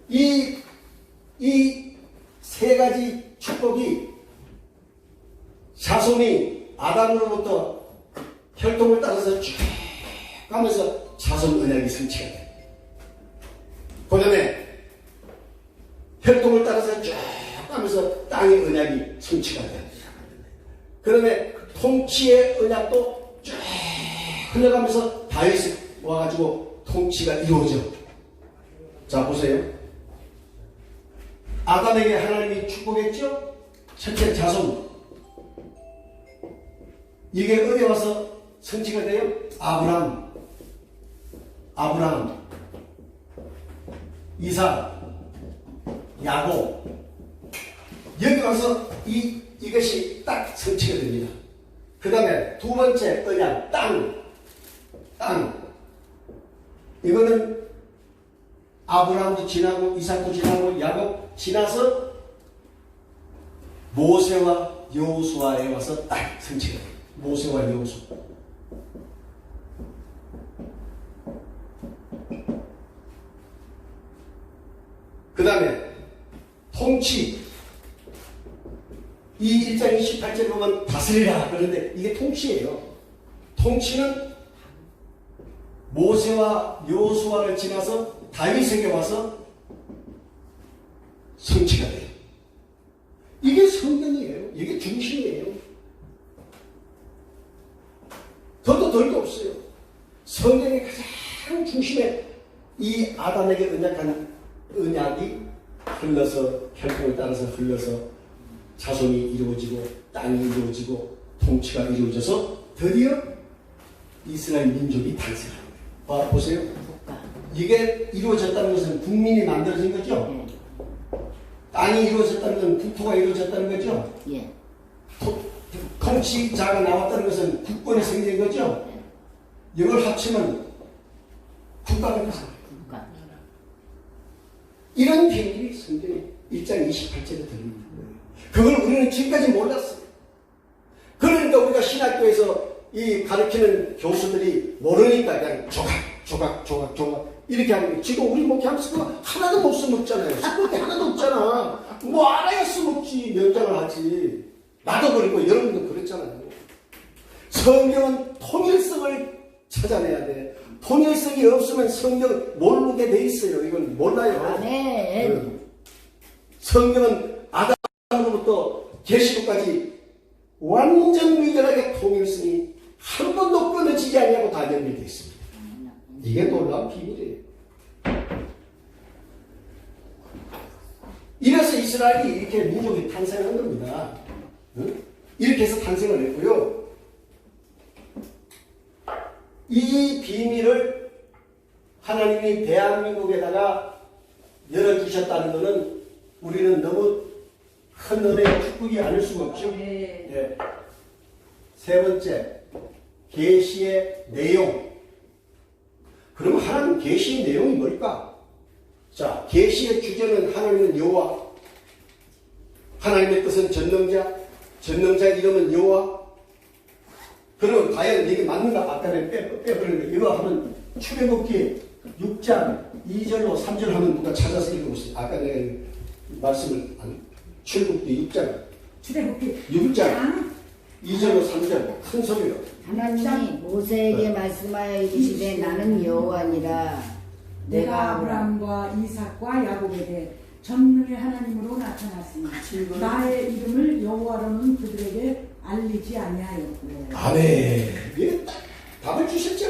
S1: 이 세 가지 축복이 자손이 아담으로부터 혈통을 따라서 쭉 가면서 자손 언약이 성취가 돼요. 그 다음에 혈통을 따라서 쭉 가면서 땅의 언약이 성취가 돼요. 그 다음에 통치의 언약도 쭉 흘러가면서 다윗이 와가지고 통치가 이루어져. 자 보세요. 아담에게 하나님이 축복했죠? 첫째 자손. 이게 어디 와서 성취가 돼요? 아브라함, 이삭, 야곱. 여기 와서 이것이 딱 성취가 됩니다. 그 다음에 두 번째 언약, 땅. 이거는 아브라함도 지나고 이삭도 지나고 야곱 지나서 모세와 여호수아에 와서 딱 성취가 돼요. 모세와 여호수아. 그 다음에 통치. 이 1장 28절에 보면 다스리라. 그런데 이게 통치예요. 통치는 모세와 여호수아를 지나서 다윗에게 와서 성취가 돼요. 이게 성경이에요. 이게 중심이에요. 더도 덜도 없어요. 성경의 가장 중심에 이 아담에게 언약한 언약이 흘러서 혈통을 따라서 흘러서 자손이 이루어지고 땅이 이루어지고 통치가 이루어져서 드디어 이스라엘 민족이 탄생합니다. 보세요. 이게 이루어졌다는 것은 국민이 만들어진 거죠? 땅이 이루어졌다는 것은 국토가 이루어졌다는 거죠?
S3: 예.
S1: 통치자가 나왔다는 것은 국권이 생긴 거죠? 이걸 합치면 국가가 됩니다. 이런 비밀이 성경에 1장 28절에 들립니다. 그걸 우리는 지금까지 몰랐어요. 그러니까 우리가 신학교에서 이 가르치는 교수들이 모르니까 그냥 조각 이렇게 하는 거. 지금 우리 목회하면서 그거 하나도 못 써먹잖아요. 쓸 게 하나도 없잖아. 뭐 알아야 써먹지. 명장을 하지. 나도 그랬고 여러분도 그랬잖아요. 성경은 통일성을 찾아내야 돼. 통일성이 없으면 성경 모르게 돼 있어요. 이건 몰라요.
S3: 아멘.
S1: 성경은 아담으로부터 계시록까지 완전 위대하게 통일성이 한 번도 끊어지지 아니하고 다 연결되어 있습니다. 이게 놀라운 비밀이에요. 이래서 이스라엘이 이렇게 민족이 탄생한 겁니다. 응? 이렇게 해서 탄생을 했고요. 이 비밀을 하나님이 대한민국에다가 열어주셨다는 것은 우리는 너무 큰 은혜의 축복이 아닐 수가 없죠. 네. 세 번째, 계시의 내용. 그럼 하나님 계시의 내용이 뭘까? 자, 계시의 주제는 하나님은 여호와, 하나님의 뜻은 전능자, 전능자의 이름은 여호와. 그러면 과연 이게 맞는가? 아까 빼버리는 이거 하면 출애굽기 6장 2절로 3절 하면 누가 찾아서 읽어보세요. 아까 내가 말씀을 출애굽기 6장
S4: 출애굽기
S1: 6장 2절로 3절 큰 소리로.
S3: 하나님이 모세에게 말씀하여 이르시되 나는 여호와니라.
S4: 내가 아브라함과 이삭과 야곱에게 전능의 하나님으로 나타났으니 나의 이름을 여호와로는 그들에게 알리지 아니하였고.
S1: 아멘. 예, 답을 주셨죠.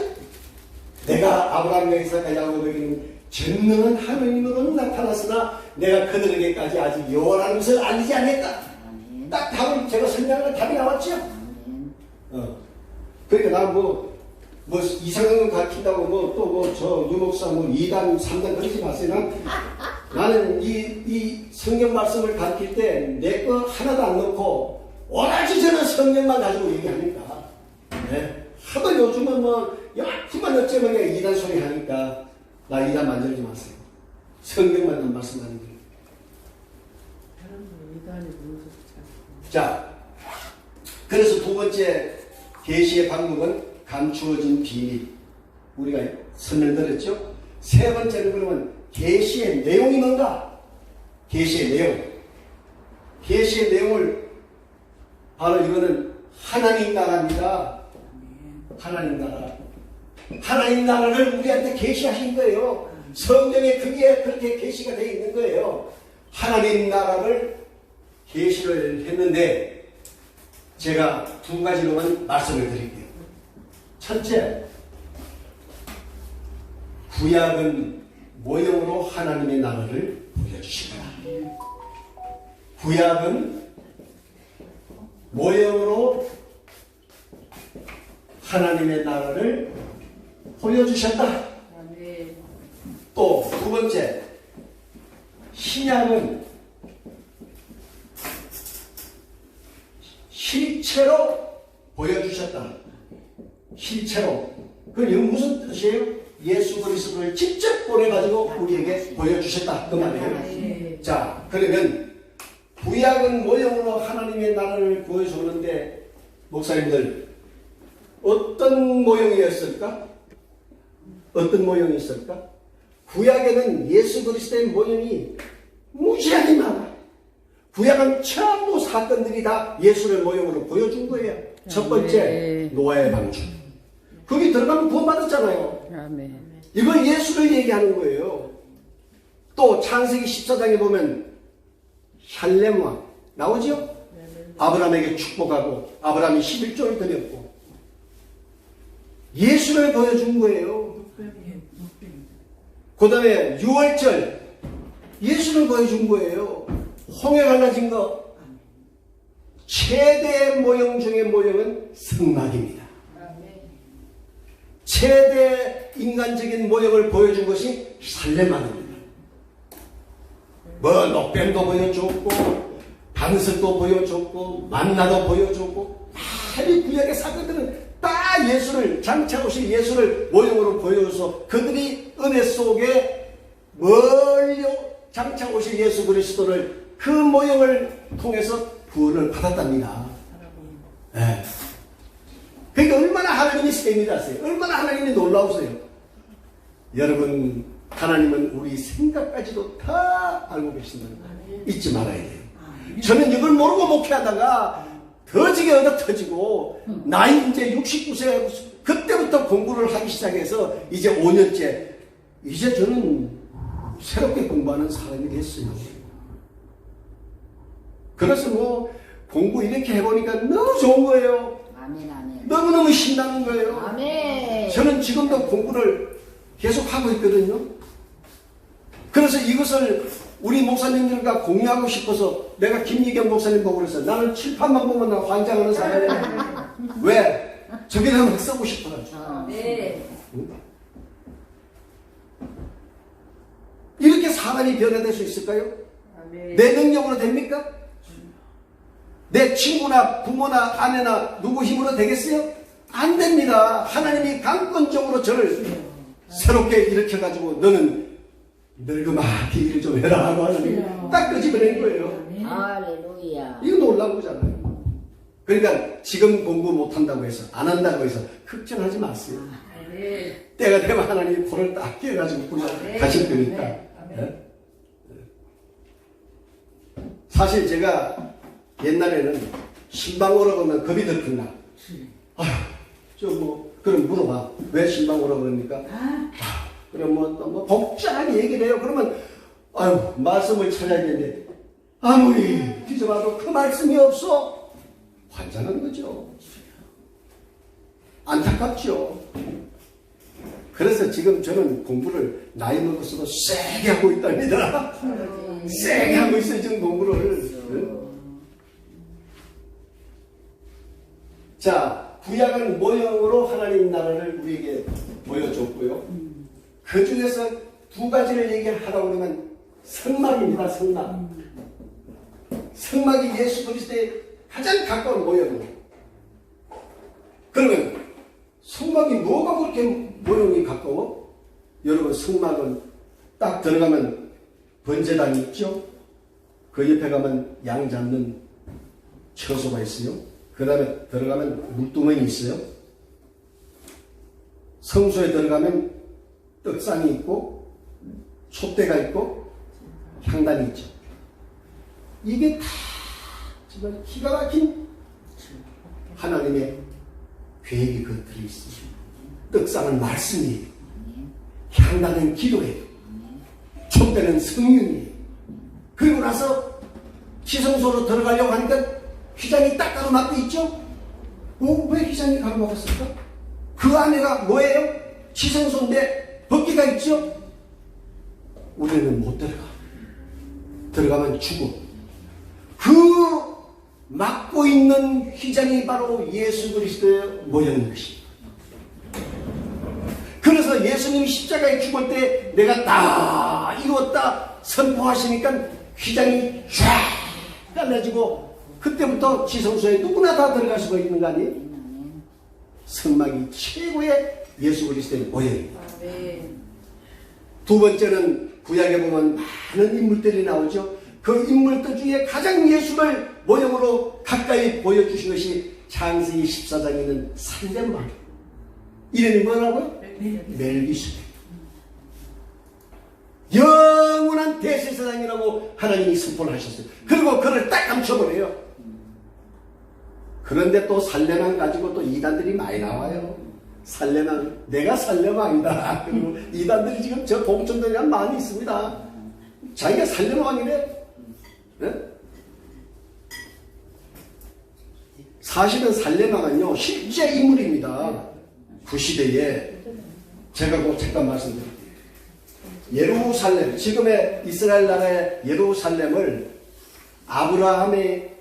S1: 내가 아브라함과 이삭과 야곱에게는 전능한 하나님으로 나타났으나 내가 그들에게까지 아직 여호와라는 것을 알리지 않았다. 딱 답을 제가 설명하는 답이 나왔죠. 그러니까 나 뭐 이상한 거 가르친다고 저 유목사 이단 3단 그러지 마세요. 나는 이 성경 말씀을 가르칠 때 내 거 하나도 안 넣고 오라지 저는 성경만 가지고 얘기하니까. 네. 하도 요즘은 그만 어쩌면 이단 소리 하니까 나 이단 만들지 마세요. 성경만 말씀하는 거예요. 자, 그래서 두 번째 계시의 방법은 감추어진 비밀. 우리가 설명드렸죠. 세 번째는 그러면 계시의 내용이 뭔가? 계시의 내용. 계시의 내용을 바로 이거는 하나님 나라입니다. 하나님 나라. 하나님 나라를 우리한테 계시하신 거예요. 성경에 그게 그렇게 계시가 되어 있는 거예요. 하나님 나라를 계시를 했는데 제가 두 가지로만 말씀을 드릴게요. 첫째, 구약은 모형으로 하나님의 나라를 보여주십니다. 구약은 모형으로 하나님의 나라를 보여주셨다. 또 두 번째, 신약은 실체로 보여주셨다. 실체로. 그건 무슨 뜻이에요? 예수 그리스도를 직접 보내가지고 우리에게 보여주셨다. 그 말이에요. 자, 그러면 구약은 모형으로 하나님의 나라를 보여주는데 목사님들 어떤 모형이었을까? 어떤 모형이 있을까? 구약에는 예수 그리스도의 모형이 무지하게 많아. 구약은 전부 사건들이 다 예수를 모형으로 보여준 거예요. 첫 번째, 노아의 방주. 거기 들어가면 구원받았잖아요.
S2: 아멘.
S1: 이걸 예수를 얘기하는 거예요. 또 창세기 14장에 보면 샬렘 왕 나오죠? 아브라함에게 축복하고 아브라함이 11조를 드렸고 예수를 보여준 거예요. 그 다음에 6월절 예수를 보여준 거예요. 홍해 갈라진 거. 최대 모형 중의 모형은 성막입니다. 최대 인간적인 모형을 보여준 것이 살레만입니다. 녹뱀도 보여줬고 반석도 보여줬고 만나도 보여줬고 이 구약의 사건들은 다 예수를 장차 오실 예수를 모형으로 보여줘서 그들이 은혜 속에 멀리 장차 오실 예수 그리스도를 그 모형을 통해서 구원을 받았답니다. 네. 그러니까 얼마나 하나님이 세밀하세요. 얼마나 하나님이 놀라우세요. 여러분, 하나님은 우리 생각까지도 다 알고 계신다는 거 잊지 말아야 돼요. 저는 이걸 모르고 목회하다가 더지게 얻어 터지고 나이 이제 69세 그때부터 공부를 하기 시작해서 이제 5년째 이제 저는 새롭게 공부하는 사람이 됐어요. 그래서 뭐 공부 이렇게 해보니까 너무 좋은 거예요.
S3: 아멘, 아멘.
S1: 너무너무 신나는 거예요.
S3: 아멘.
S1: 저는 지금도 공부를 계속 하고 있거든요. 그래서 이것을 우리 목사님들과 공유하고 싶어서 내가 김미경 목사님 보고 그랬어요. 나는 칠판만 보면 나 환장하는 사람이야. 왜? 저기다 막 쓰고 싶어가지고.
S3: 네.
S1: 이렇게 사람이 변화될 수 있을까요? 내 능력으로 됩니까? 내 친구나 부모나 아내나 누구 힘으로 되겠어요? 안 됩니다. 하나님이 강권적으로 저를 새롭게 일으켜가지고 너는 늙으마 일을 좀 해라 하고 하나님이 딱 끄집어낸 거예요.
S3: 할렐루야.
S1: 이거 놀라운 거잖아요. 그러니까 지금 공부 못한다고 해서 안 한다고 해서 걱정하지 마세요. 때가 되면 하나님이 볼을 딱 끼워가지고 가실 거니까. 네? 사실 제가 옛날에는 신방 오라 그러면 겁이 더 큰다. 그럼 물어봐. 왜 신방 오라 그럽니까? 그럼 뭐 복잡하게 얘기를 해요. 그러면 아유 말씀을 찾아야겠는데 아무리 뒤져봐도 그 말씀이 없어. 환장한 거죠. 안타깝죠. 그래서 지금 저는 공부를 나이 먹어서도 세게 하고 있답니다. 세게 하고 있어요 지금 공부를. 자, 구약은 모형으로 하나님 나라를 우리에게 보여줬고요. 그 중에서 두 가지를 얘기하라고 그러면 성막입니다. 성막. 성막이 예수 그리스도의 가장 가까운 모형이에요. 그러면 성막이 뭐가 그렇게 모형이 가까워? 여러분 성막은 딱 들어가면 번제단이 있죠. 그 옆에 가면 양 잡는 처소가 있어요. 그 다음에 들어가면 물두멍이 있어요. 성소에 들어가면 떡상이 있고 촛대가 있고 향단이 있죠. 이게 다 정말 기가 막힌 하나님의 계획이 그 들어있어요. 떡상은 말씀이에요. 향단은 기도예요. 촛대는 성령이에요. 그리고 나서 지성소로 들어가려고 하니까 휘장이 딱 가로막고 있죠? 왜 휘장이 가로막았을까? 그 안에가 뭐예요? 지성소인데 벗기가 있죠? 우리는 못 들어가. 들어가면 죽어. 그 막고 있는 휘장이 바로 예수 그리스도의 모형인 것입니다. 그래서 예수님이 십자가에 죽을 때 내가 다 이루었다 선포하시니까 휘장이 쫙 깔려지고 그때부터 지성소에 누구나 다 들어갈 수가 있는 거 아니에요? 성막이 최고의 예수 그리스도의 모형입니다. 두 번째는 구약에 보면 많은 인물들이 나오죠. 그 인물들 중에 가장 예수를 모형으로 가까이 보여주신 것이 창세기 14장에 있는 살렘왕. 이름이 뭐라고요? 멜기세덱. 영원한 대제사장이라고 하나님이 선포를 하셨어요. 그리고 그를 딱 감춰버려요. 그런데 또 살렘왕 가지고 또 이단들이 많이 나와요. 살렘왕, 내가 살렘왕이다. 그리고 이단들이 지금 저 공천들이 많이 있습니다. 자기가 살렘왕이래. 네? 사실은 살렘왕은요 실제 인물입니다. 그 시대에 제가 꼭 잠깐 말씀드릴게요. 예루살렘, 지금의 이스라엘 나라의 예루살렘을 아브라함의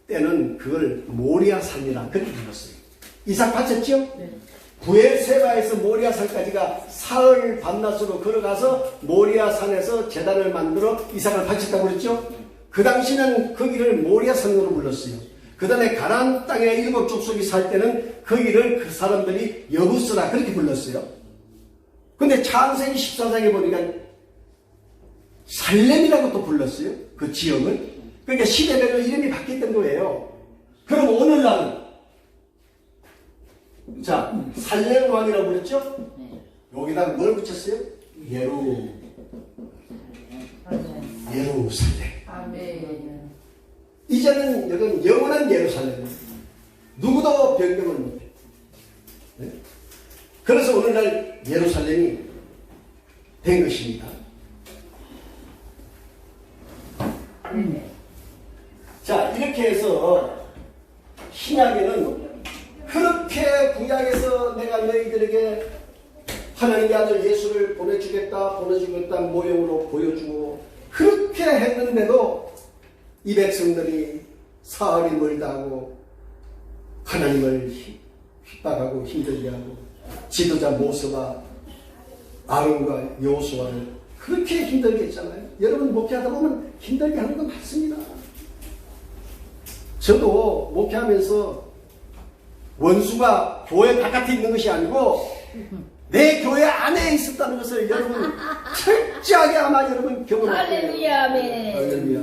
S1: 때는 그걸 모리아산이라 그렇게 불렀어요. 이삭 바쳤죠? 부엘세바에서 모리아산까지가 사흘 밤낮으로 걸어가서 모리아산에서 제단을 만들어 이삭을 바쳤다고 그랬죠? 그 당시는 거기를 모리아산으로 불렀어요. 그 다음에 가나안 땅에 7 족속이 살 때는 거기를 그 사람들이 여부스라 그렇게 불렀어요. 근데 창세기 14장에 보니까 살렘이라고 또 불렀어요. 그 지역을. 그러니까 시대별로 이름이 바뀌었던 거예요. 그럼 오늘날은 자, 살렘 왕이라고 그랬죠?
S3: 네.
S1: 여기다가 뭘 붙였어요? 예루살렘.
S2: 아멘.
S1: 이제는 여기는 영원한 예루살렘. 누구도 변경을 못해. 네? 그래서 오늘날 예루살렘이 된 것입니다. 자, 이렇게 해서 신약에는 그렇게 구약에서 내가 너희들에게 하나님의 아들 예수를 보내주겠다 모형으로 보여주고 그렇게 했는데도 이 백성들이 사흘이 멀다 하고 하나님을 핍박하고 힘들게 하고 지도자 모세와 아론과 여호수아를 그렇게 힘들게 했잖아요. 여러분 목회하다 보면 힘들게 하는 거 맞습니다. 저도 목회하면서 원수가 교회 바깥에 있는 것이 아니고 내 교회 안에 있었다는 것을 여러분 철저하게 아마 여러분 경험할 거예요.
S3: 할렐루야, 아멘.
S1: 할렐루야.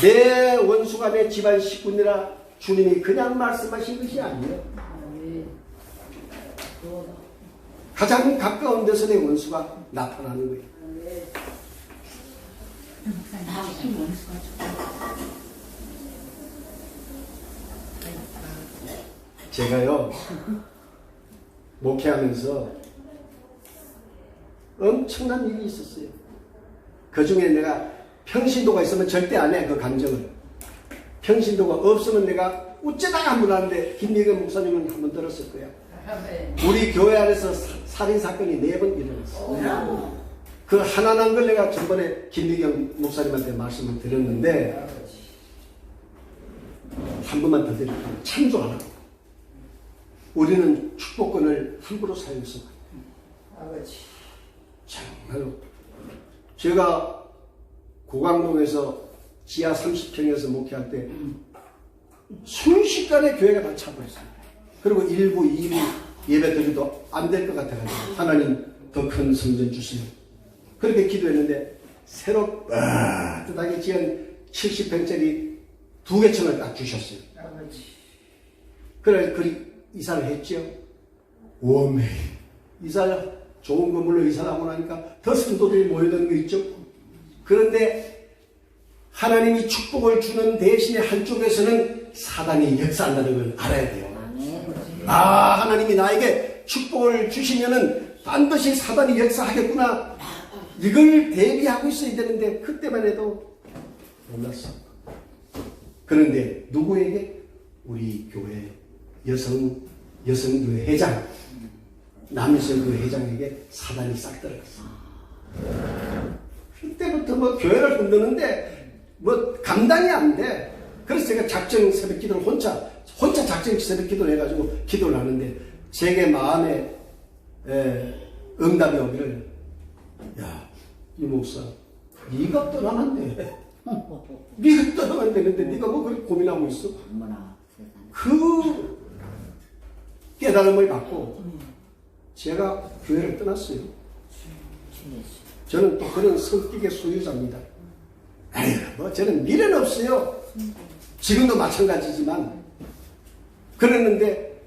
S1: 내 원수가 내 집안 식구니라 주님이 그냥 말씀하신 것이 아니에요. 가장 가까운 데서 내 원수가 나타나는 거예요. 제가요 목회하면서 엄청난 일이 있었어요. 그 중에 내가 평신도가 있으면 절대 안 해. 그 감정을. 평신도가 없으면 내가 어쩌다가 한 번 하는데 김미경 목사님은 한 번 들었을 거야. 우리 교회 안에서 살인사건이 4번 일어났어. 그 하나난 걸 내가 전번에 김미경 목사님한테 말씀을 드렸는데 한 번만 더 드릴게요. 참조하라고. 우리는 축복권을 함부로 사용해서 정말로 제가 고강동에서 지하 30평에서 목회할 때 순식간에 교회가 다 차버렸어요. 그리고 1부, 2부 예배 드리도 안 될 것 같아가지고 하나님 더 큰 성전 주시면 그렇게 기도했는데 새로 뜨뜻하게 지은 70평짜리 2개층을 딱 주셨어요. 그래 이사를 했죠. 오메 이사를 좋은 건물로 이사를 하고 나니까 더 성도들이 모여드는 거 있죠. 그런데 하나님이 축복을 주는 대신에 한쪽에서는 사단이 역사한다는 걸 알아야 돼요. 하나님이 나에게 축복을 주시면은 반드시 사단이 역사하겠구나. 이걸 대비하고 있어야 되는데 그때만 해도 몰랐어. 그런데 누구에게? 우리 교회 여성교회 회장 남일성교회 회장에게 사단이 싹 들어갔어. 그때부터 뭐 교회를 흔드는데 뭐 감당이 안 돼. 그래서 제가 작정 새벽 기도를 혼자 작정 새벽 기도를 해가지고 기도를 하는데 제게 마음에 응답이 오기를 야, 이 목사 네가 떠나면 돼. 네가 떠나면 되는데 네가 뭐 그렇게 고민하고 있어? 그 깨달음을 받고 제가 교회를 떠났어요. 저는 또 그런 성격의 소유자입니다. 뭐 저는 미련 없어요. 지금도 마찬가지지만 그랬는데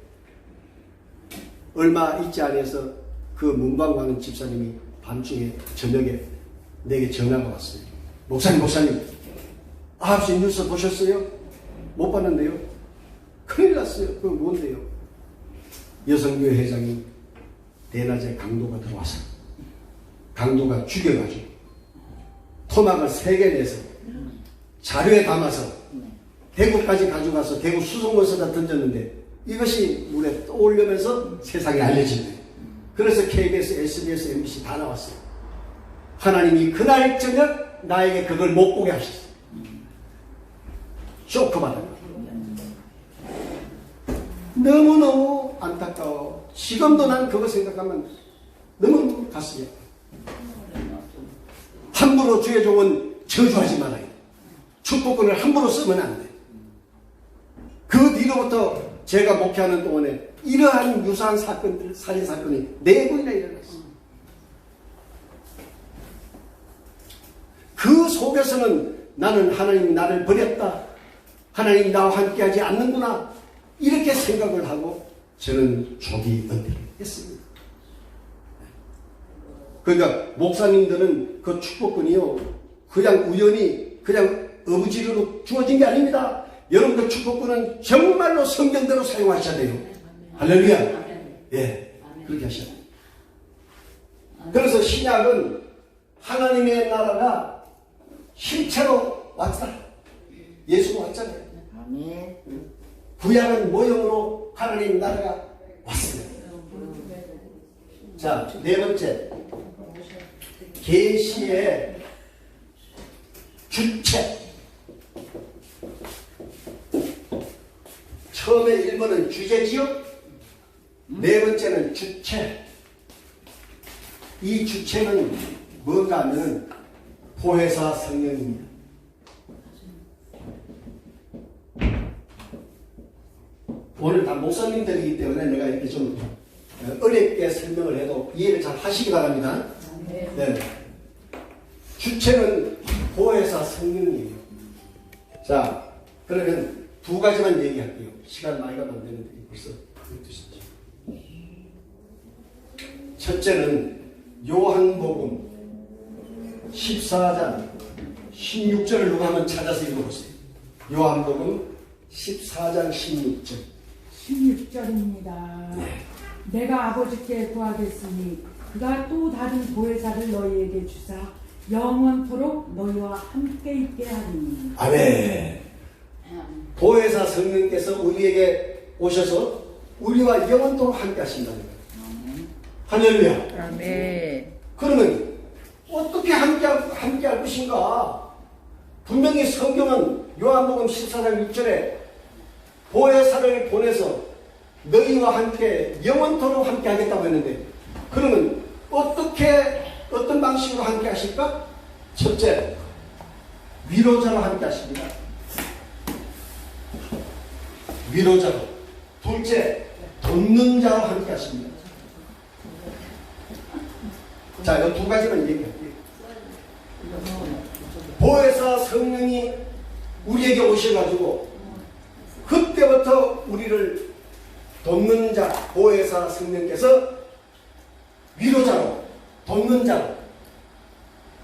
S1: 얼마 있지 않아서 그 문방구하는 집사님이 밤중에 저녁에 내게 전화가 왔어요. 목사님 9시 뉴스 보셨어요? 못 봤는데요. 큰일 났어요. 그거 뭔데요? 여성교회 회장이 대낮에 강도가 들어와서 강도가 죽여가지고 토막을 3개 내서 자료에 담아서 대구까지 가져가서 대구 수송원서다 던졌는데 이것이 물에 떠오르면서 세상에 알려진 거예요. 그래서 KBS, SBS, MBC 다 나왔어요. 하나님이 그날 저녁 나에게 그걸 못 보게 하셨어요. 쇼크받은 거예요. 너무너무 안타까워. 지금도 난 그거 생각하면 너무 가슴이 아파요. 함부로 주의 종은 저주하지 말아야 돼. 축복권을 함부로 쓰면 안 돼. 그 뒤로부터 제가 목회하는 동안에 이러한 유사한 사건들, 살인사건이 4번이나 일어났어요. 그 속에서는 나는 하나님이 나를 버렸다. 하나님이 나와 함께하지 않는구나 이렇게 생각을 하고 저는 조기 은퇴를 했습니다. 그러니까 목사님들은 그 축복권이요 그냥 우연히 그냥 어부지리로 주어진 게 아닙니다. 여러분들 축복권은 정말로 성경대로 사용하셔야 돼요. 할렐루야. 예, 그렇게 하셔야 돼요. 그래서 신약은 하나님의 나라가 실체로 왔다. 예수가 왔잖아요.
S3: 아멘.
S1: 구약은 모형으로 하나님 나라가 왔습니다. 자, 네 번째. 계시의 주체. 처음에 1번은 주제지요. 네 번째는 주체. 이 주체는 뭔가 하면 보혜사 성령입니다. 오늘 다 목사님들이기 때문에 내가 이렇게 좀 어렵게 설명을 해도 이해를 잘 하시기 바랍니다. 네. 주체는 보혜사 성령이에요. 자, 그러면 두 가지만 얘기할게요. 시간 많이 가면 안 되는데 벌써 드시죠. 첫째는 요한복음 14장 16절을 누가 한번 찾아서 읽어보세요. 요한복음 14장 16절.
S4: 16절입니다. 내가 아버지께 구하겠으니 그가 또 다른 보혜사를 너희에게 주사 영원토록 너희와 함께 있게 하리니.
S1: 아멘. 보혜사 성령께서 우리에게 오셔서 우리와 영원토록 함께 하신다는 거예요. 할렐루야.
S2: 아멘.
S1: 그러면 어떻게 함께 할 것인가? 분명히 성경은 요한복음 14장 6절에 보혜사를 보내서 너희와 함께 영원토록 함께 하겠다고 했는데, 그러면 어떤 방식으로 함께 하실까? 첫째, 위로자로 함께 하십니다. 위로자로. 둘째, 돕는 자로 함께 하십니다. 자, 이 두 가지만 얘기할게요. 보혜사 성령이 우리에게 오셔가지고 그때부터 우리를 돕는 자, 보혜사 성령께서 위로자로, 돕는 자로.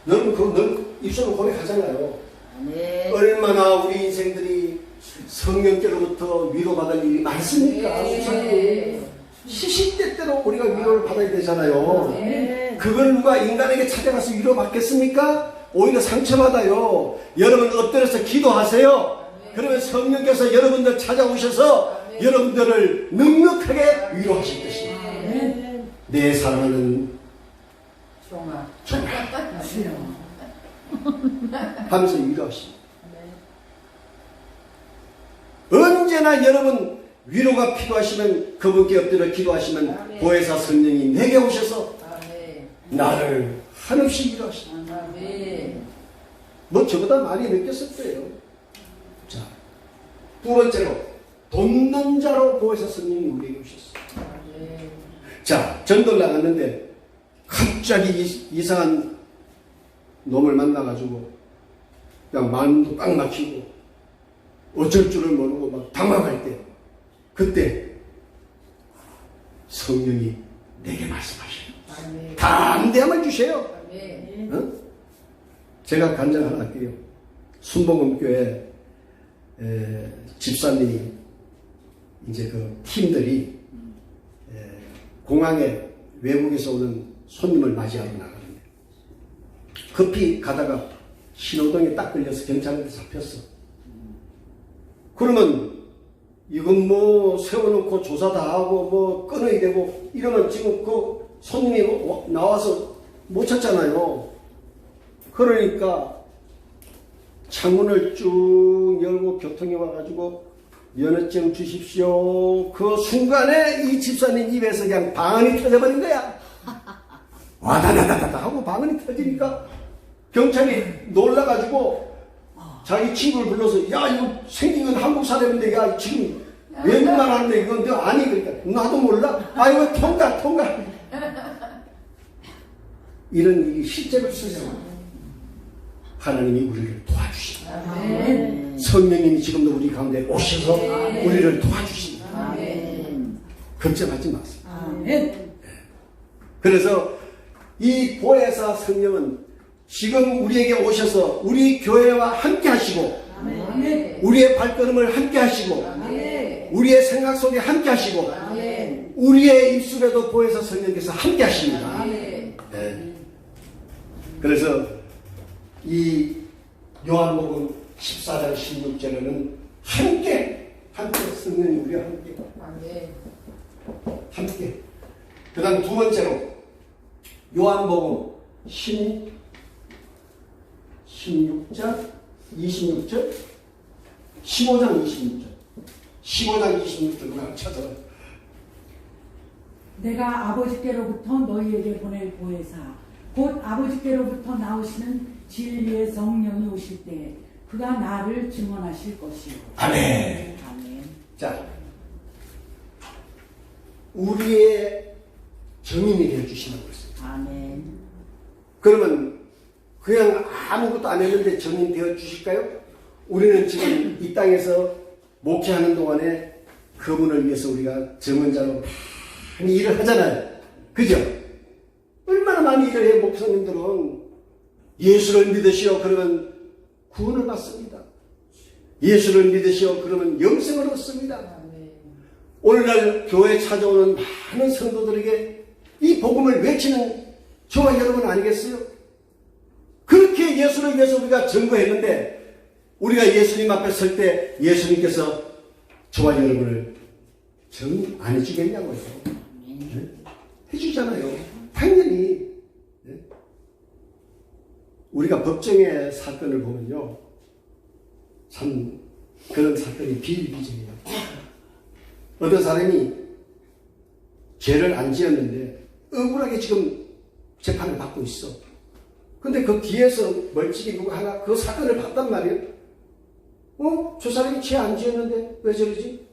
S1: 여러분 그거 늘 입술로 고백하잖아요.
S3: 네.
S1: 얼마나 우리 인생들이 성령께로부터 위로받을 일이 많습니까? 시시때때로 우리가 위로를 받아야 되잖아요.
S3: 네.
S1: 그걸 누가 인간에게 찾아가서 위로받겠습니까? 오히려 상처받아요. 여러분 엎드려서 기도하세요. 그러면 성령께서 여러분들 찾아오셔서 여러분들을 넉넉하게 위로하실 것입니다. 내 사랑하는 종아 하면서 위로하십니다. 언제나 여러분 위로가 필요하시면 그분께 엎드려 기도하시면 보혜사 성령이 내게 오셔서 나를 한없이 위로하십니다. 뭐 저보다 많이 느꼈을 거예요. 자, 두 번째로 돕는 자로 보혜사 성령이 우리에게 오셨어요. 자, 전도를 나갔는데 갑자기 이상한 놈을 만나가지고 그냥 마음도 꽉 막히고 어쩔 줄을 모르고 막 당황할 때, 그때 성령이 내게 말씀하셔요. 담대함을 주세요. 어? 제가 간증 하나 할게요. 순복음교회 집사님이 이제 그 팀들이 공항에 외국에서 오는 손님을 맞이하러 나가는데 급히 가다가 신호등에 딱 걸려서 경찰한테 잡혔어. 그러면 이건 뭐 세워놓고 조사 다 하고 뭐 끊어야 되고 이러면 지금 그 손님이 나와서 못 찾잖아요. 그러니까 창문을 쭉 열고 교통이 와가지고 면허증 주십시오. 그 순간에 이 집사님 입에서 그냥 방언이 터져버린 거야. 와다다다다 하고 방언이 터지니까 경찰이 놀라가지고 자기 친구를 불러서 야 이거 생긴 건 한국 사람인데 야 지금 외국말 하는데 이건 너 아니 그러니까 나도 몰라. 아 이거 통과 이런 일이 실제로 있어요. 하나님이 우리를 도와주십니다. 성령님이 지금도 우리 가운데 오셔서 우리를 도와주십니다.
S3: 아멘.
S1: 걱정하지 마세요.
S4: 아멘.
S1: 그래서 이 보혜사 성령은 지금 우리에게 오셔서 우리 교회와 함께 하시고
S4: 아멘.
S1: 우리의 발걸음을 함께 하시고
S3: 아멘.
S1: 우리의 생각 속에 함께 하시고
S3: 아멘.
S1: 우리의 입술에도 보혜사 성령께서 함께 하십니다.
S3: 아멘.
S1: 네. 그래서 이 요한복음 14장 16절에는 함께 성령이 우리와 함께. 그 다음 두 번째로 요한복음 16장 26절 15장 26절 그냥 찾아요.
S4: 내가 아버지께로부터 너희에게 보낼 보혜사 곧 아버지께로부터 나오시는 진리의 성령이 오실 때 그가 나를 증언하실 것이요.
S1: 아멘.
S3: 아멘.
S1: 자, 우리의 증인이 되어주신다고 했어요.
S3: 아멘.
S1: 그러면 그냥 아무것도 안 했는데 증인 되어주실까요? 우리는 지금 이 땅에서 목회하는 동안에 그분을 위해서 우리가 증언자로 많이 일을 하잖아요. 그죠? 얼마나 많이 일을 해요. 목사님들은 예수를 믿으시오 그러면 구원을 받습니다. 예수를 믿으시오 그러면 영생을 얻습니다. 오늘날 교회에 찾아오는 많은 성도들에게 이 복음을 외치는 저와 여러분 아니겠어요? 그렇게 예수를 위해서 우리가 증거했는데 우리가 예수님 앞에 설 때 예수님께서 저와 여러분을 정 안 해주겠냐고요. 네? 해주잖아요. 당연히. 네? 우리가 법정의 사건을 보면요. 참 그런 사건이 비일비재해요. 어떤 사람이 죄를 안 지었는데 억울하게 지금 재판을 받고 있어. 근데 그 뒤에서 멀찍이 누가 하나 그 사건을 봤단 말이에요. 저 사람이 죄 안 지었는데 왜 저러지?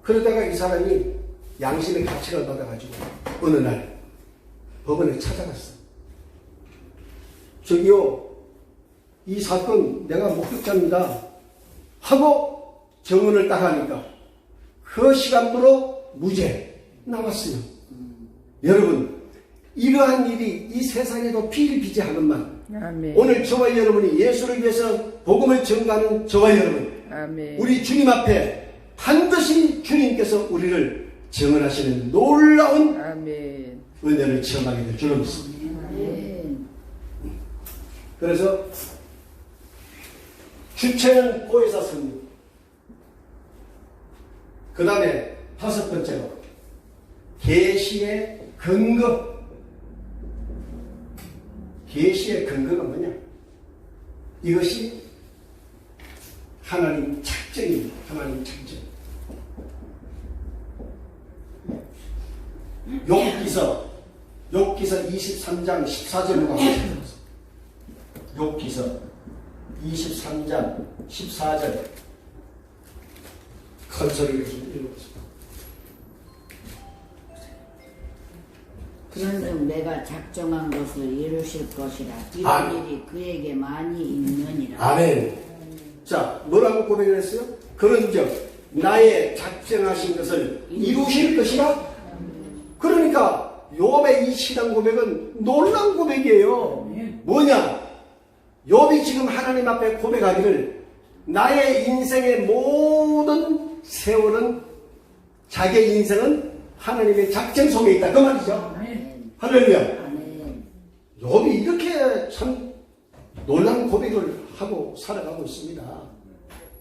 S1: 그러다가 이 사람이 양심의 가책을 받아가지고 어느 날 법원에 찾아갔어. 저기요, 이 사건 내가 목격자입니다 하고 정언을 딱 하니까 그 시간부로 무죄 나왔어요. 여러분, 이러한 일이 이 세상에도 비일비재하건만
S2: 아멘.
S1: 오늘 저와 여러분이 예수를 위해서 복음을 전가하는 저와 여러분,
S2: 아멘.
S1: 우리 주님 앞에 반드시 주님께서 우리를 증언하시는 놀라운
S2: 아멘.
S1: 은혜를 체험하게 될 줄로 믿습니다.
S3: 아멘.
S1: 그래서 주체는 보혜사 성령. 그 다음에 다섯 번째로 계시의 근거. 계시의 근거가 뭐냐? 이것이 하나님 작정입니다. 하나님 작정. 욥기서 23장 14절로 가보세요. 욥기서 23장 14절 큰 소리로 좀 읽어보세요.
S3: 그런즉 내가 작정한 것을 이루실 것이라 이런
S1: 아멘.
S3: 일이 그에게 많이 있느니라.
S1: 아멘. 자, 뭐라고 고백을 했어요? 그런즉 나의 작정하신 것을 이루실 것이라. 그러니까 욥의 이 신앙 고백은 놀라운 고백이에요. 뭐냐? 욥이 지금 하나님 앞에 고백하기를 나의 인생의 모든 세월은 자기의 인생은 하나님의 작정 속에 있다. 그 말이죠.
S3: 아멘.
S1: 할렐루야.
S3: 아멘.
S1: 욥이 이렇게 참 놀라운 고백을 하고 살아가고 있습니다.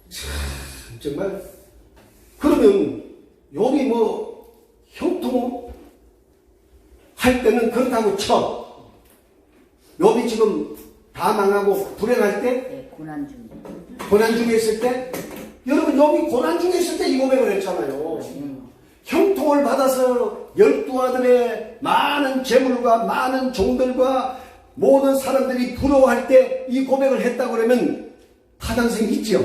S1: 참 정말. 그러면 욥이 뭐 형통 할 때는 그렇다고 쳐. 욥이 지금 다 망하고 불행할 때,
S3: 네, 고난 중에.
S1: 고난 중에 있을 때, 여러분 욥이 고난 중에 있을 때 이 고백을 했잖아요. 형통을 받아서 12아들의 많은 재물과 많은 종들과 모든 사람들이 부러워할 때 이 고백을 했다고 그러면 타당성이 있죠.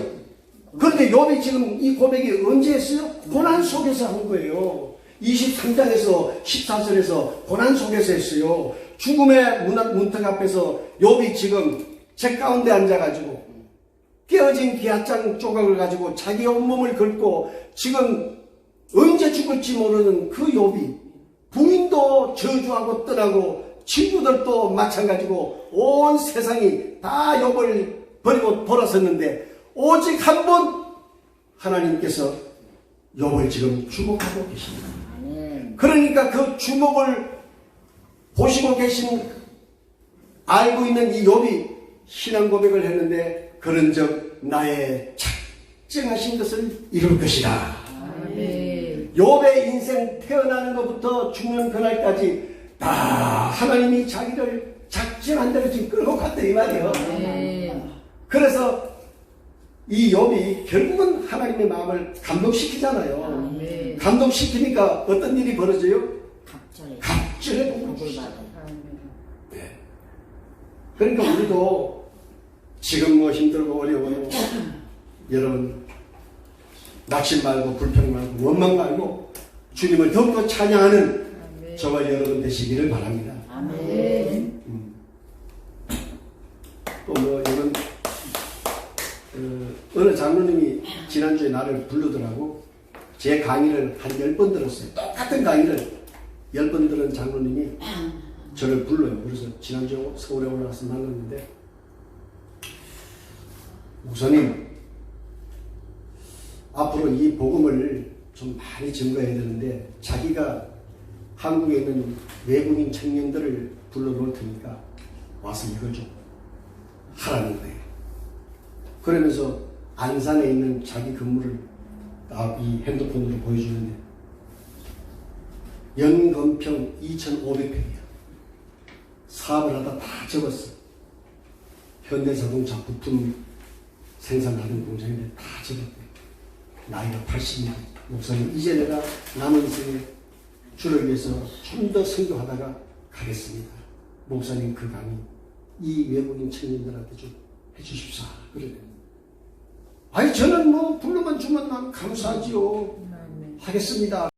S1: 그런데 욥이 지금 이 고백이 언제 했어요? 고난 속에서 한 거예요. 23장에서 14절에서 고난 속에서 했어요. 죽음의 문턱 앞에서 욥이 지금 책 가운데 앉아가지고 깨어진 기아장 조각을 가지고 자기 온몸을 긁고 지금 언제 죽을지 모르는 그 욥이 부인도 저주하고 떠나고 친구들도 마찬가지고 온 세상이 다 욥을 버리고 돌아섰는데 오직 한 번 하나님께서 욥을 지금 주목하고 계십니다. 그러니까 그 주목을 보시고 계신 알고 있는 이 욥이 신앙 고백을 했는데 그런즉 나의 작정하신 것을 이룰 것이다. 욥의 인생 태어나는 것부터 죽는 그날까지 다 하나님이 자기를 작정한 대로 지금 끌고 갔다 이 말이에요. 그래서 이 욥이 결국은 하나님의 마음을 감동시키잖아요. 감동시키니까 어떤 일이 벌어져요? 갑절의 복을 받아요. 네. 그러니까 우리도 지금 뭐 힘들고 어려워요. 여러분 낙심 말고 불평 말고 원망 말고 주님을 더욱더 찬양하는 저와 여러분 되시기를 바랍니다. 또 뭐 이런 어느 장로님이 지난주에 나를 부르더라고. 제 강의를 한 10번 들었어요. 똑같은 강의를 10번 들은 장로님이 저를 불러요. 그래서 지난주에 서울에 올라와서 만났는데 목사님 앞으로 이 복음을 좀 많이 증거해야 되는데 자기가 한국에 있는 외국인 청년들을 불러놓을 테니까 와서 이걸 좀 하라는 거예요. 그러면서 안산에 있는 자기 건물을 이 핸드폰으로 보여주는데 연건평 2,500평이야. 사업을 하다 다 접었어. 현대자동차 부품 생산하는 공장인데 다 접었대. 나이가 80년. 목사님 이제 내가 남은 인생에 주를 위해서 좀 더 선교하다가 가겠습니다. 목사님 그 강의 이 외국인 청년들한테 좀 해주십사. 그래. 아니 저는 뭐 불러만 주면 난 감사하지요. 하겠습니다.